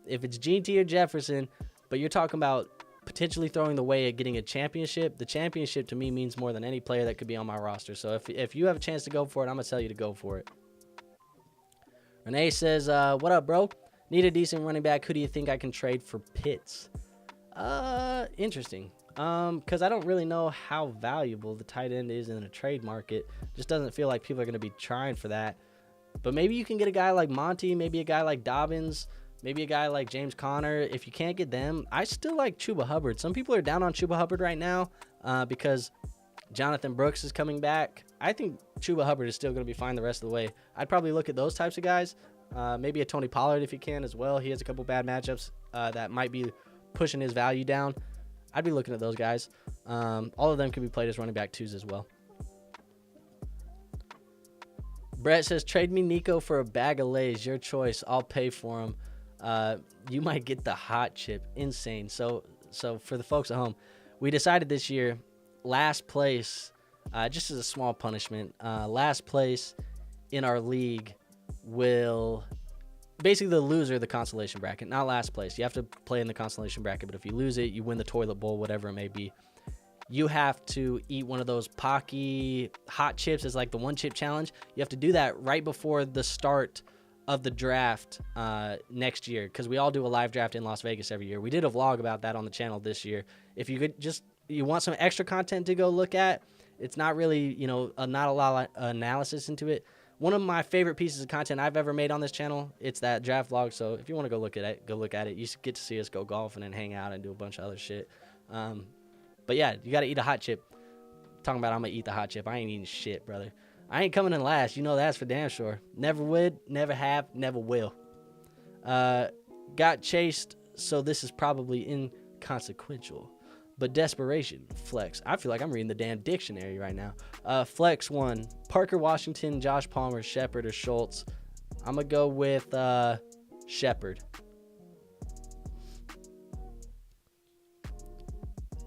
If it's G&T or Jefferson, but you're talking about potentially throwing the way at getting a championship, the championship to me means more than any player that could be on my roster. So if you have a chance to go for it, I'm going to tell you to go for it. Renee says, what up, bro? Need a decent running back. Who do you think I can trade for Pitts? Interesting. Because I don't really know how valuable the tight end is in a trade market. Just doesn't feel like people are going to be trying for that. But maybe you can get a guy like Monty, maybe a guy like Dobbins, maybe a guy like James Conner. If you can't get them, I still like Chuba Hubbard. Some people are down on Chuba Hubbard right now because Jonathan Brooks is coming back. I think Chuba Hubbard is still going to be fine the rest of the way. I'd probably look at those types of guys. Maybe a Tony Pollard if you can as well. He has a couple bad matchups that might be pushing his value down. I'd be looking at those guys. All of them can be played as running back 2s as well. Brett says, trade me Nico for a bag of Lays. Your choice. I'll pay for him. You might get the hot chip. Insane. So for the folks at home, we decided this year, last place, just as a small punishment, last place in our league will basically the loser of the consolation bracket, not last place. You have to play in the consolation bracket, but if you lose it, you win the toilet bowl, whatever it may be. you have to eat one of those Pocky hot chips. It's like the 1 chip challenge. You have to do that right before the start of the draft next year, because we all do a live draft in Las Vegas every year. We did a vlog about that on the channel this year. If you could you want some extra content to go look at, it's not really, not a lot of analysis into it. One of my favorite pieces of content I've ever made on this channel, it's that draft vlog. So if you want to go look at it, go look at it. You get to see us go golfing and hang out and do a bunch of other shit. But yeah, you got to eat a hot chip. Talking about I'm going to eat the hot chip. I ain't eating shit, brother. I ain't coming in last. You know that's for damn sure. Never would, never have, never will. Got chased, so this is probably inconsequential. But desperation, flex. I feel like I'm reading the damn dictionary right now. Flex 1, Parker Washington, Josh Palmer, Shepard, or Schultz. I'm going to go with Shepard.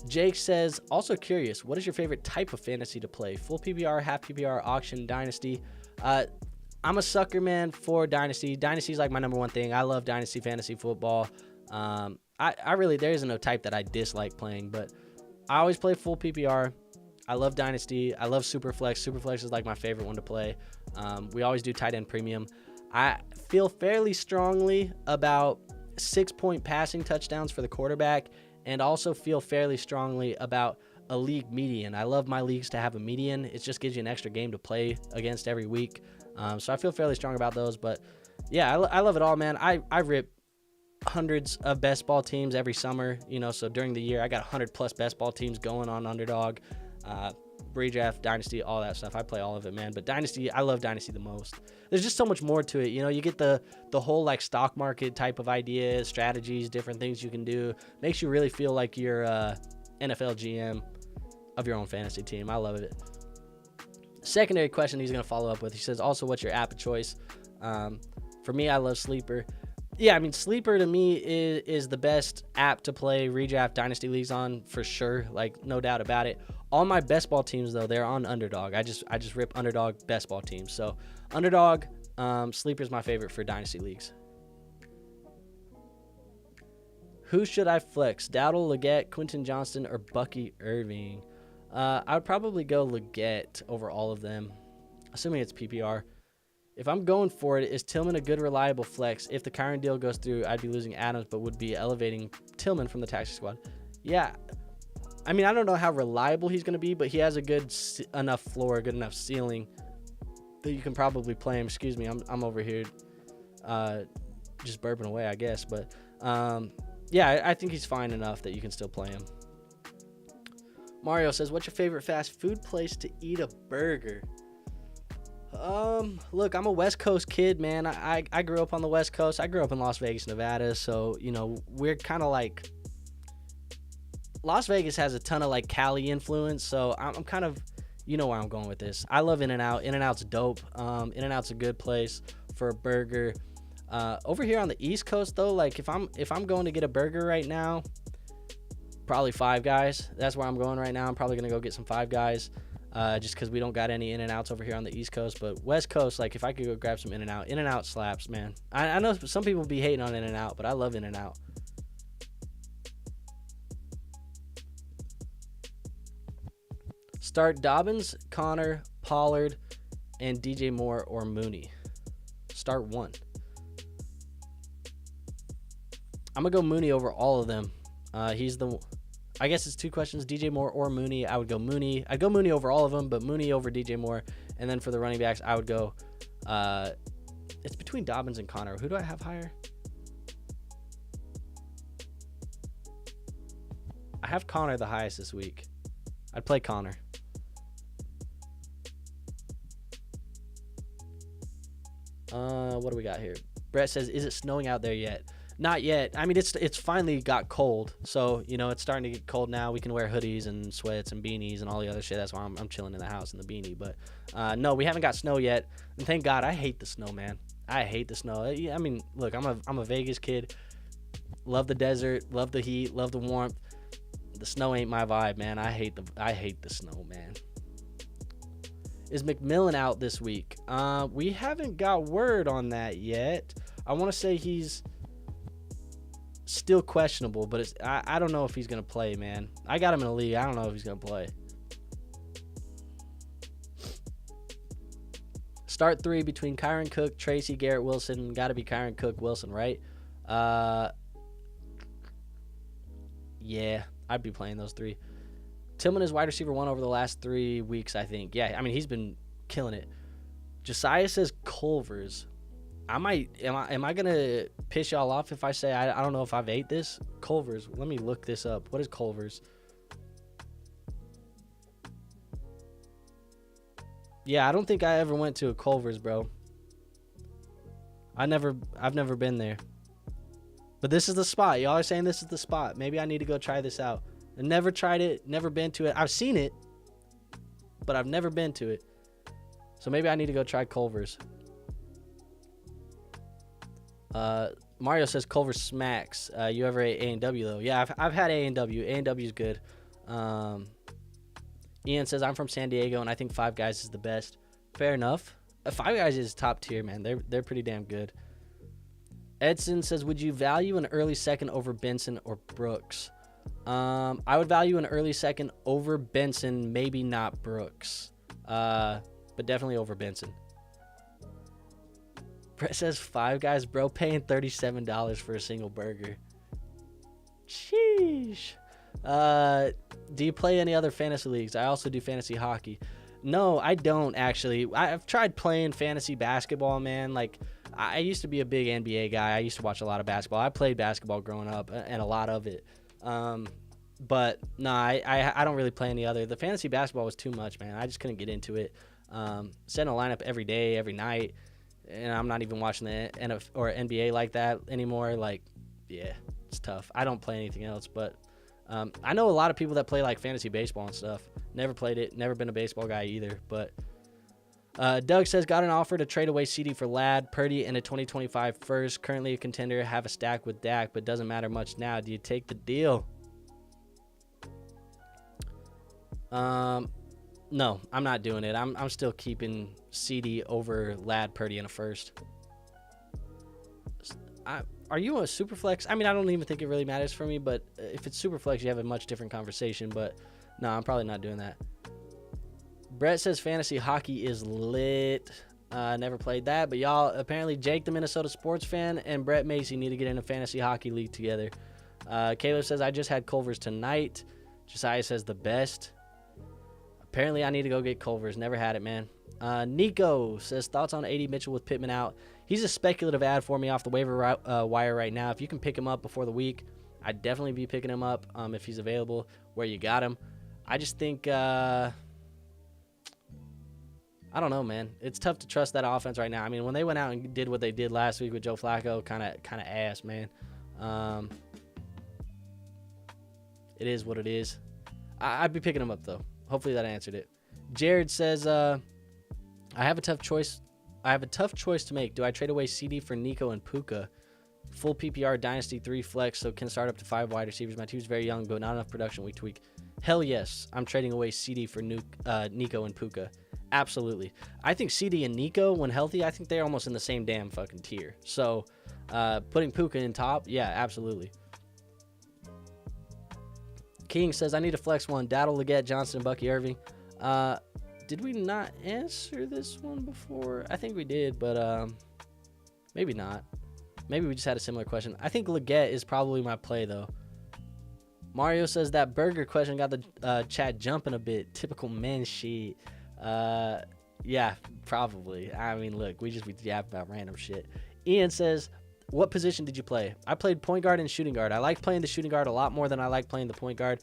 Jake says, also curious, what is your favorite type of fantasy to play? Full PPR, half PPR, auction, Dynasty? I'm a sucker, man, for Dynasty. Dynasty is like my number one thing. I love Dynasty fantasy football. I really, there isn't no type that I dislike playing, but I always play full PPR. I love Dynasty. I love Superflex. Superflex is like my favorite one to play. We always do tight end premium. I feel fairly strongly about 6-point passing touchdowns for the quarterback, and also feel fairly strongly about a league median. I love my leagues to have a median. It just gives you an extra game to play against every week. So I feel fairly strong about those. But yeah, I love it all, man. I rip hundreds of best ball teams every summer, so during the year I got 100+ best ball teams going on Underdog, redraft, Dynasty, all that stuff. I play all of it, man. But Dynasty, I love Dynasty the most. There's just so much more to it. You get the whole like stock market type of ideas, strategies, different things you can do. Makes you really feel like you're NFL GM of your own fantasy team. I love it. Secondary question he's going to follow up with. He says, also, what's your app of choice? For me, I love Sleeper. Yeah, I mean, Sleeper to me is the best app to play redraft Dynasty leagues on, for sure. Like, no doubt about it. All my best ball teams, though, they're on Underdog. I just rip Underdog best ball teams. So, Underdog, Sleeper is my favorite for Dynasty leagues. Who should I flex? Dowdle, Leggett, Quentin Johnston, or Bucky Irving? I would probably go Leggett over all of them, assuming it's PPR. If I'm going for it, is Tillman a good, reliable flex? If the Kyron deal goes through, I'd be losing Adams, but would be elevating Tillman from the taxi squad. Yeah. I mean, I don't know how reliable he's going to be, but he has a good enough floor, good enough ceiling that you can probably play him. Excuse me, I'm over here just burping away, I guess. But, yeah, I think he's fine enough that you can still play him. Mario says, what's your favorite fast food place to eat a burger? Look, I'm a West Coast kid, man. I grew up on the West Coast. I grew up in Las Vegas, Nevada. So, we're kind of like, Las Vegas has a ton of like Cali influence. So I'm kind of, where I'm going with this. I love In-N-Out. In-N-Out's dope. In-N-Out's a good place for a burger. Over here on the East Coast though, like if I'm going to get a burger right now, probably Five Guys. That's where I'm going right now. I'm probably going to go get some Five Guys. Just because we don't got any In-N-Outs over here on the East Coast. But West Coast, like if I could go grab some In-N-Out. In-N-Out slaps, man. I know some people be hating on In-N-Out, but I love In-N-Out. Start Dobbins, Connor, Pollard, and DJ Moore or Mooney. Start one. I'm going to go Mooney over all of them. I guess it's two questions, DJ Moore or Mooney. I would go Mooney. I'd go Mooney over all of them, but Mooney over DJ Moore. And then for the running backs, I would go, it's between Dobbins and Connor. Who do I have higher? I have Connor the highest this week. I'd play Connor. What do we got here? Brett says, is it snowing out there yet? Not yet. I mean, it's finally got cold. So, it's starting to get cold now. We can wear hoodies and sweats and beanies and all the other shit. That's why I'm chilling in the house in the beanie. But, no, we haven't got snow yet. And thank God, I hate the snow, man. I hate the snow. I mean, look, I'm a Vegas kid. Love the desert. Love the heat. Love the warmth. The snow ain't my vibe, man. I hate the snow, man. Is McMillan out this week? We haven't got word on that yet. I want to say he's still questionable, but I don't know if he's going to play, man. I got him in a league. I don't know if he's going to play. Start 3 between Kyron Cook, Tracy, Garrett Wilson. Got to be Kyron Cook, Wilson, right? Yeah, I'd be playing those 3. Tillman is wide receiver 1 over the last 3 weeks, I think. Yeah, I mean, he's been killing it. Josiah says Culver's. Am I gonna piss y'all off if I say I don't know if I've ate this? Culver's. Let me look this up. What is Culver's? Yeah, I don't think I ever went to a Culver's, bro. I've never been there. But this is the spot. Y'all are saying this is the spot. Maybe I need to go try this out. I never tried it, never been to it. I've seen it, but I've never been to it. So maybe I need to go try Culver's. Mario says Culver smacks. You ever ate A&W though? Yeah, I've had A&W. A&W is good. Ian says I'm from San Diego and I think Five Guys is the best. Fair enough. Five Guys is top tier, man. They're pretty damn good. Edson says, would you value an early second over Benson or Brooks? I would value an early second over Benson, maybe not Brooks, but definitely over Benson. Brett says Five Guys, bro, paying $37 for a single burger. Sheesh. Do you play any other fantasy leagues? I also do fantasy hockey. No, I don't actually. I've tried playing fantasy basketball, man. Like, I used to be a big NBA guy. I used to watch a lot of basketball. I played basketball growing up, and a lot of it. But no, I don't really play any other. The fantasy basketball was too much, man. I just couldn't get into it. Setting a lineup every day, every night, and I'm not even watching the NFL or NBA like that anymore. Like, yeah, it's tough. I don't play anything else, but I know a lot of people that play like fantasy baseball and stuff. Never played it. Never been a baseball guy either. But Doug says, got an offer to trade away CD for Ladd, Purdy, and a 2025 first. Currently a contender. Have a stack with Dak, but doesn't matter much now. Do you take the deal? No, I'm not doing it. I'm still keeping CD over Ladd, Purdy, and a first. Are you a super flex? I mean, I don't even think it really matters for me, but if it's super flex, you have a much different conversation. But no, I'm probably not doing that. Brett says fantasy hockey is lit. Never played that, but y'all, apparently Jake, the Minnesota sports fan, and Brett Macy need to get in a fantasy hockey league together. Caleb says, I just had Culver's tonight. Josiah says the best. Apparently I need to go get Culver's. Never had it, man. Nico says, thoughts on AD Mitchell with Pittman out. He's a speculative ad for me off the waiver wire right now. If you can pick him up before the week, I'd definitely be picking him up if he's available where you got him. I just think, I don't know, man. It's tough to trust that offense right now. I mean, when they went out and did what they did last week with Joe Flacco, kind of ass, man. It is what it is. I'd be picking him up, though. Hopefully that answered it. Jared says, I have a tough choice to make. Do I trade away CD for Nico and Puka? Full PPR Dynasty 3 flex, so can start up to 5 wide receivers. My team's very young, but not enough production week to week. Hell yes, I'm trading away CD for Nico and Puka. Absolutely. I think CD and Nico, when healthy, I think they're almost in the same damn fucking tier. So putting Puka in top, yeah, absolutely. King says, I need to flex one. Daddle, Leggett, Johnson, and Bucky Irving. Did we not answer this one before? I think we did, but maybe not. Maybe we just had a similar question. I think Leggett is probably my play, though. Mario says that burger question got the chat jumping a bit. Typical men shit. Yeah, probably. I mean, look, we just be yapping about random shit. Ian says, what position did you play? I played point guard and shooting guard. I like playing the shooting guard a lot more than I like playing the point guard.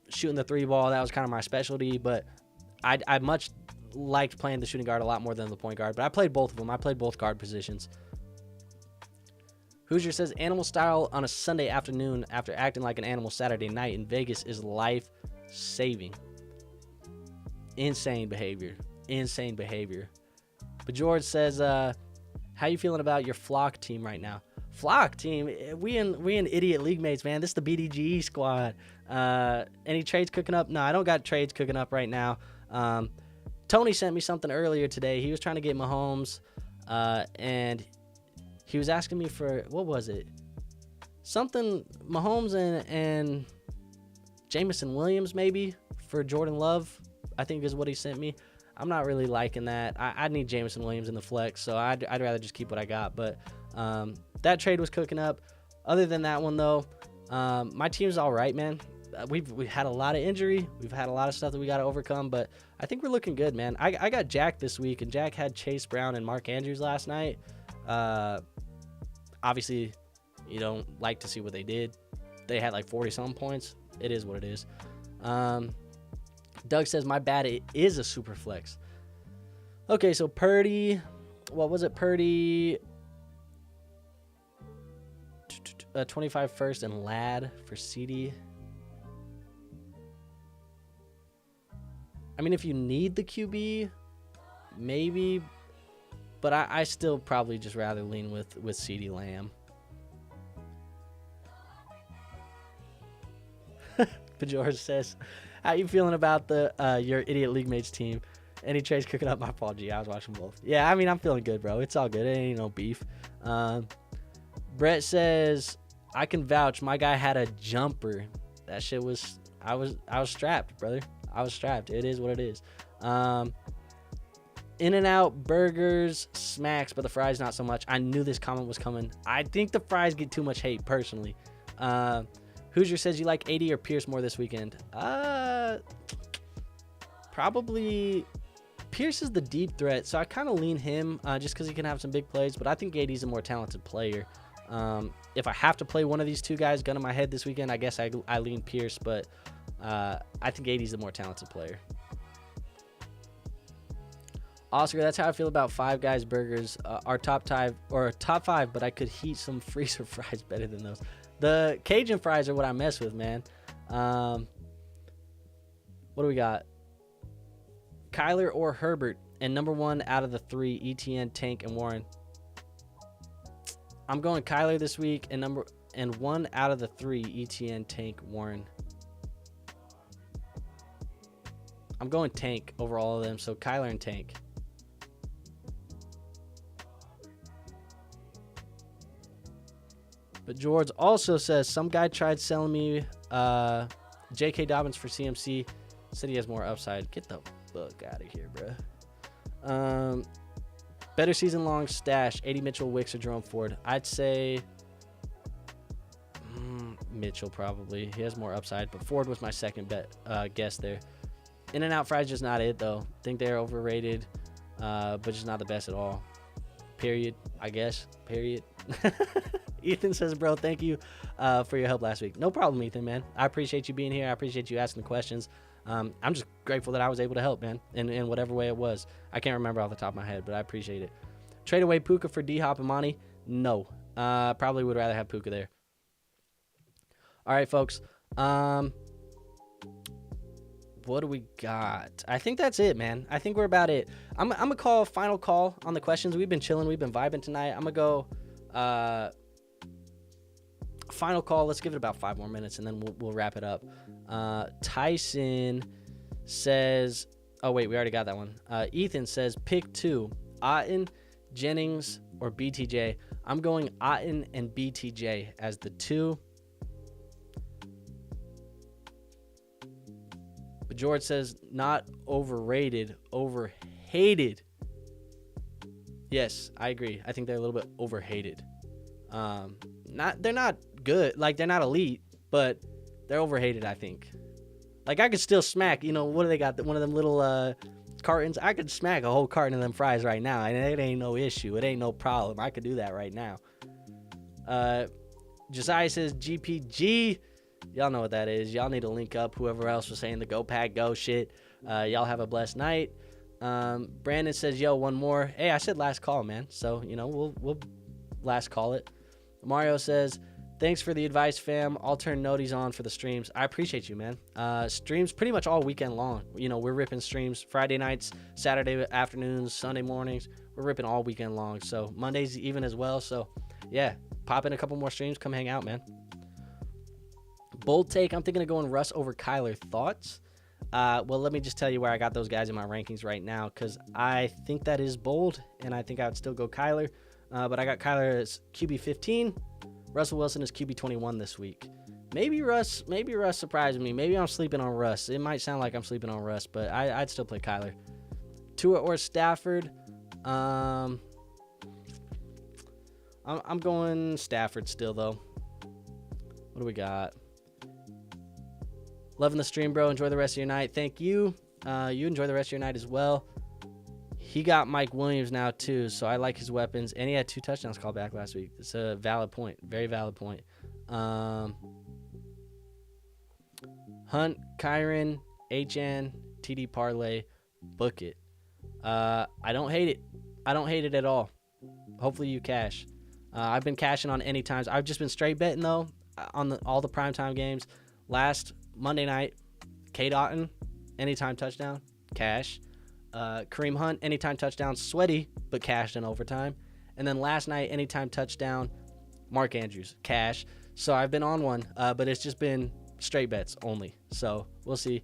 Shooting the 3-ball, that was kind of my specialty, but I much liked playing the shooting guard a lot more than the point guard. But I played both of them. I played both guard positions. Hoosier says, animal style on a Sunday afternoon after acting like an animal Saturday night in Vegas is life-saving. Insane behavior. Insane behavior. But George says, how you feeling about your Flock team right now? Flock team, we in idiot league mates, man. This is the BDGE squad. Any trades cooking up? No, I don't got trades cooking up right now. Tony sent me something earlier today. He was trying to get Mahomes, and he was asking me for, what was it? something Mahomes and Jameson Williams maybe for Jordan Love, I think is what he sent me. I'm not really liking that. I need Jameson Williams in the flex, so I'd rather just keep what I got. But that trade was cooking up. Other than that one, though, my team's all right, man. We've had a lot of injury. We've had a lot of stuff that we got to overcome, but I think we're looking good, man. I got Jack this week, and Jack had Chase Brown and Mark Andrews last night. Obviously, you don't like to see what they did. They had like 40-something points. It is what it is. Doug says, my bad, it is a super flex. Okay, so Purdy, what was it? Purdy, 25 first, and Ladd for CD. I mean, if you need the QB, maybe, but I still probably just rather lean with CeeDee Lamb. George says, how you feeling about your idiot league mates team? Any trades cooking up? My apology, I was watching both. Yeah, I mean, I'm feeling good, bro. It's all good. It ain't no beef. Brett says, I can vouch. My guy had a jumper. That shit was, I was strapped, brother. I was strapped. It is what it is. In-N-Out burgers, smacks, but the fries not so much. I knew this comment was coming. I think the fries get too much hate, personally. Hoosier says, you like AD or Pierce more this weekend? Probably Pierce is the deep threat, so I kind of lean him just because he can have some big plays, but I think AD's a more talented player. If I have to play one of these two guys, gun in my head this weekend, I guess I lean Pierce, but I think AD's the more talented player. Oscar, that's how I feel about Five Guys burgers. Our top five, but I could heat some freezer fries better than those. The Cajun fries are what I mess with, man. What do we got? Kyler or Herbert, and number one out of the three, ETN, Tank, and Warren. I'm going Kyler this week, and one out of the three, ETN, Tank, Warren. I'm going Tank over all of them, so Kyler and Tank. But George also says, some guy tried selling me J.K. Dobbins for CMC. Said he has more upside. Get the fuck out of here, bro. Better season-long stash, 80 Mitchell, Wicks, or Jerome Ford. I'd say Mitchell probably. He has more upside, but Ford was my second guess there. In-N-Out fries just not it, though. Think they're overrated, but just not the best at all. Period, I guess. Period. Ethan says, bro, thank you for your help last week. No problem, Ethan, man. I appreciate you being here. I appreciate you asking the questions. I'm just grateful that I was able to help, man, in whatever way it was. I can't remember off the top of my head, but I appreciate it. Trade away Puka for D-Hop and Monty? No. Probably would rather have Puka there. All right, folks. What do we got? I think that's it, man. I think we're about it. I'm going to call final call on the questions. We've been chilling. We've been vibing tonight. I'm going to go final call. Let's give it about 5 more minutes, and then we'll wrap it up. Tyson says, oh, wait, we already got that one. Ethan says, pick 2, Otten, Jennings, or BTJ. I'm going Otten and BTJ as the 2. But George says, not overrated, overhated. Yes, I agree. I think they're a little bit overhated. They're not good. Like, they're not elite, but they're overhated, I think. Like, I could still smack, what do they got? One of them little cartons? I could smack a whole carton of them fries right now, and it ain't no issue. It ain't no problem. I could do that right now. Josiah says GPG. Y'all know what that is. Y'all need to link up. Whoever else was saying the Go Pack Go shit. Y'all have a blessed night. Brandon says, yo, one more. Hey, I said last call, man. So, we'll last call it. Mario says, thanks for the advice, fam. I'll turn noties on for the streams. I appreciate you, man. Streams pretty much all weekend long. We're ripping streams Friday nights, Saturday afternoons, Sunday mornings. We're ripping all weekend long. So Mondays even as well. So, yeah, pop in a couple more streams. Come hang out, man. Bold take. I'm thinking of going Russ over Kyler. Thoughts? Well, let me just tell you where I got those guys in my rankings right now, because I think that is bold, and I think I would still go Kyler. But I got Kyler as QB 15, Russell Wilson is QB21 this week. Maybe Russ surprised me. Maybe I'm sleeping on Russ. It might sound like I'm sleeping on Russ, but I'd still play Kyler. Tua or Stafford. I'm going Stafford still, though. What do we got? Loving the stream, bro. Enjoy the rest of your night. Thank you. You enjoy the rest of your night as well. He got Mike Williams now, too, so I like his weapons. And he had 2 touchdowns called back last week. It's a valid point. Very valid point. Hunt, Kyron, HN, TD Parlay, book it. I don't hate it. I don't hate it at all. Hopefully you cash. I've been cashing on any times. I've just been straight betting, though, on all the primetime games. Last Monday night, K. Dotton, anytime touchdown, cash. Kareem Hunt, anytime touchdown, sweaty, but cashed in overtime. And then last night, anytime touchdown, Mark Andrews, cash. So I've been on one, but it's just been straight bets only. So we'll see.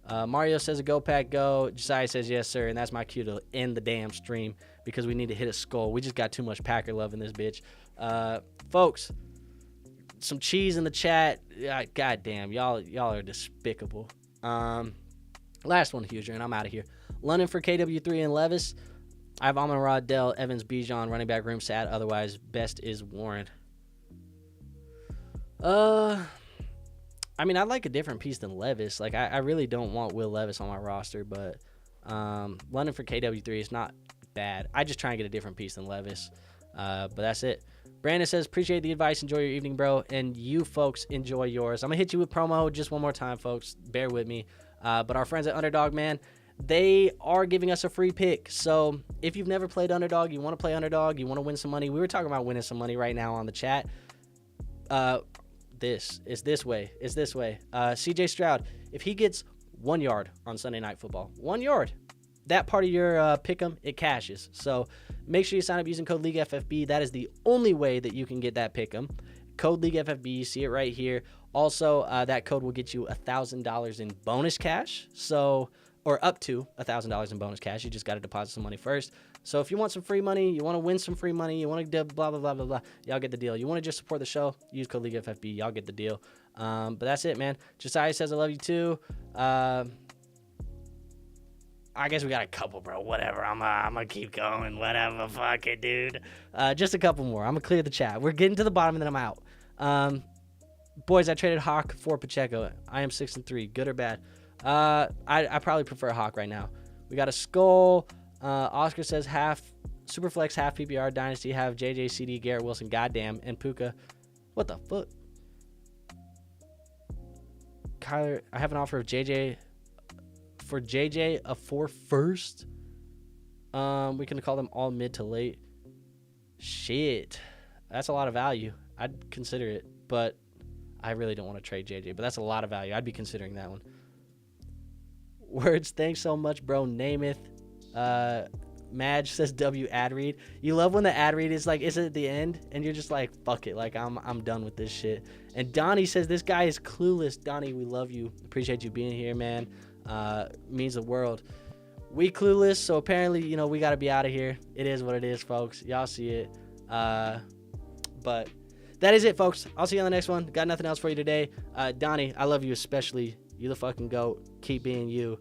Mario says a go pack go. Josiah says yes, sir. And that's my cue to end the damn stream because we need to hit a skull. We just got too much Packer love in this bitch. Folks, some cheese in the chat. God damn, y'all are despicable. Last one, Huger, and I'm out of here. London for KW3 and Levis. I have Amon-Ra, Dell, Evans, Bijan, running back room sad. Otherwise, best is Warren. I mean, I like a different piece than Levis. Like, I really don't want Will Levis on my roster, but London for KW3 is not bad. I just try and get a different piece than Levis. But that's it. Brandon says, appreciate the advice. Enjoy your evening, bro. And you folks enjoy yours. I'm going to hit you with promo just one more time, folks. Bear with me. But our friends at Underdog, man, they are giving us a free pick. So if you've never played Underdog, you want to play Underdog, you want to win some money. We were talking about winning some money right now on the chat. This way. CJ Stroud, if he gets 1 yard on Sunday Night Football, 1 yard, that part of your pick'em, it cashes. So make sure you sign up using code League FFB. That is the only way that you can get that pick'em. Code League FFB, you see it right here. Also, that code will get you $1,000 in bonus cash. Or up to $1,000 in bonus cash. You just got to deposit some money first. So if you want some free money, you want to win some free money, you want to blah, blah, blah, blah, blah, y'all get the deal. You want to just support the show, use code League FFB, y'all get the deal. But that's it, man. Josiah says I love you too. I guess we got a couple, bro. Whatever. I'm going to keep going. Whatever. Fuck it, dude. Just a couple more. I'm going to clear the chat. We're getting to the bottom and then I'm out. Boys, I traded Hawk for Pacheco. I am 6-3. Good or bad? I probably prefer Hawk right now. We got a skull. Oscar says half Superflex, half PPR Dynasty, have JJ, CD, Garrett Wilson, goddamn, and Puka. What the fuck? Kyler, I have an offer of JJ for JJ, a 4 first. We can call them all mid to late. Shit, that's a lot of value. I'd consider it, but I really don't want to trade JJ. But that's a lot of value. I'd be considering that one. Words, thanks so much, bro. Namath. Madge says W ad read. You love when the ad read is like, is it at the end? And you're just like, fuck it. Like, I'm done with this shit. And Donnie says, this guy is clueless. Donnie, we love you. Appreciate you being here, man. Means the world. We clueless, so apparently, you know, we got to be out of here. It is what it is, folks. Y'all see it. But that is it, folks. I'll see you on the next one. Got nothing else for you today. Donnie, I love you especially. You the fucking GOAT. Keep being you.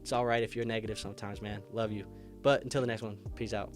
It's all right if you're negative sometimes, man. Love you. But until the next one, peace out.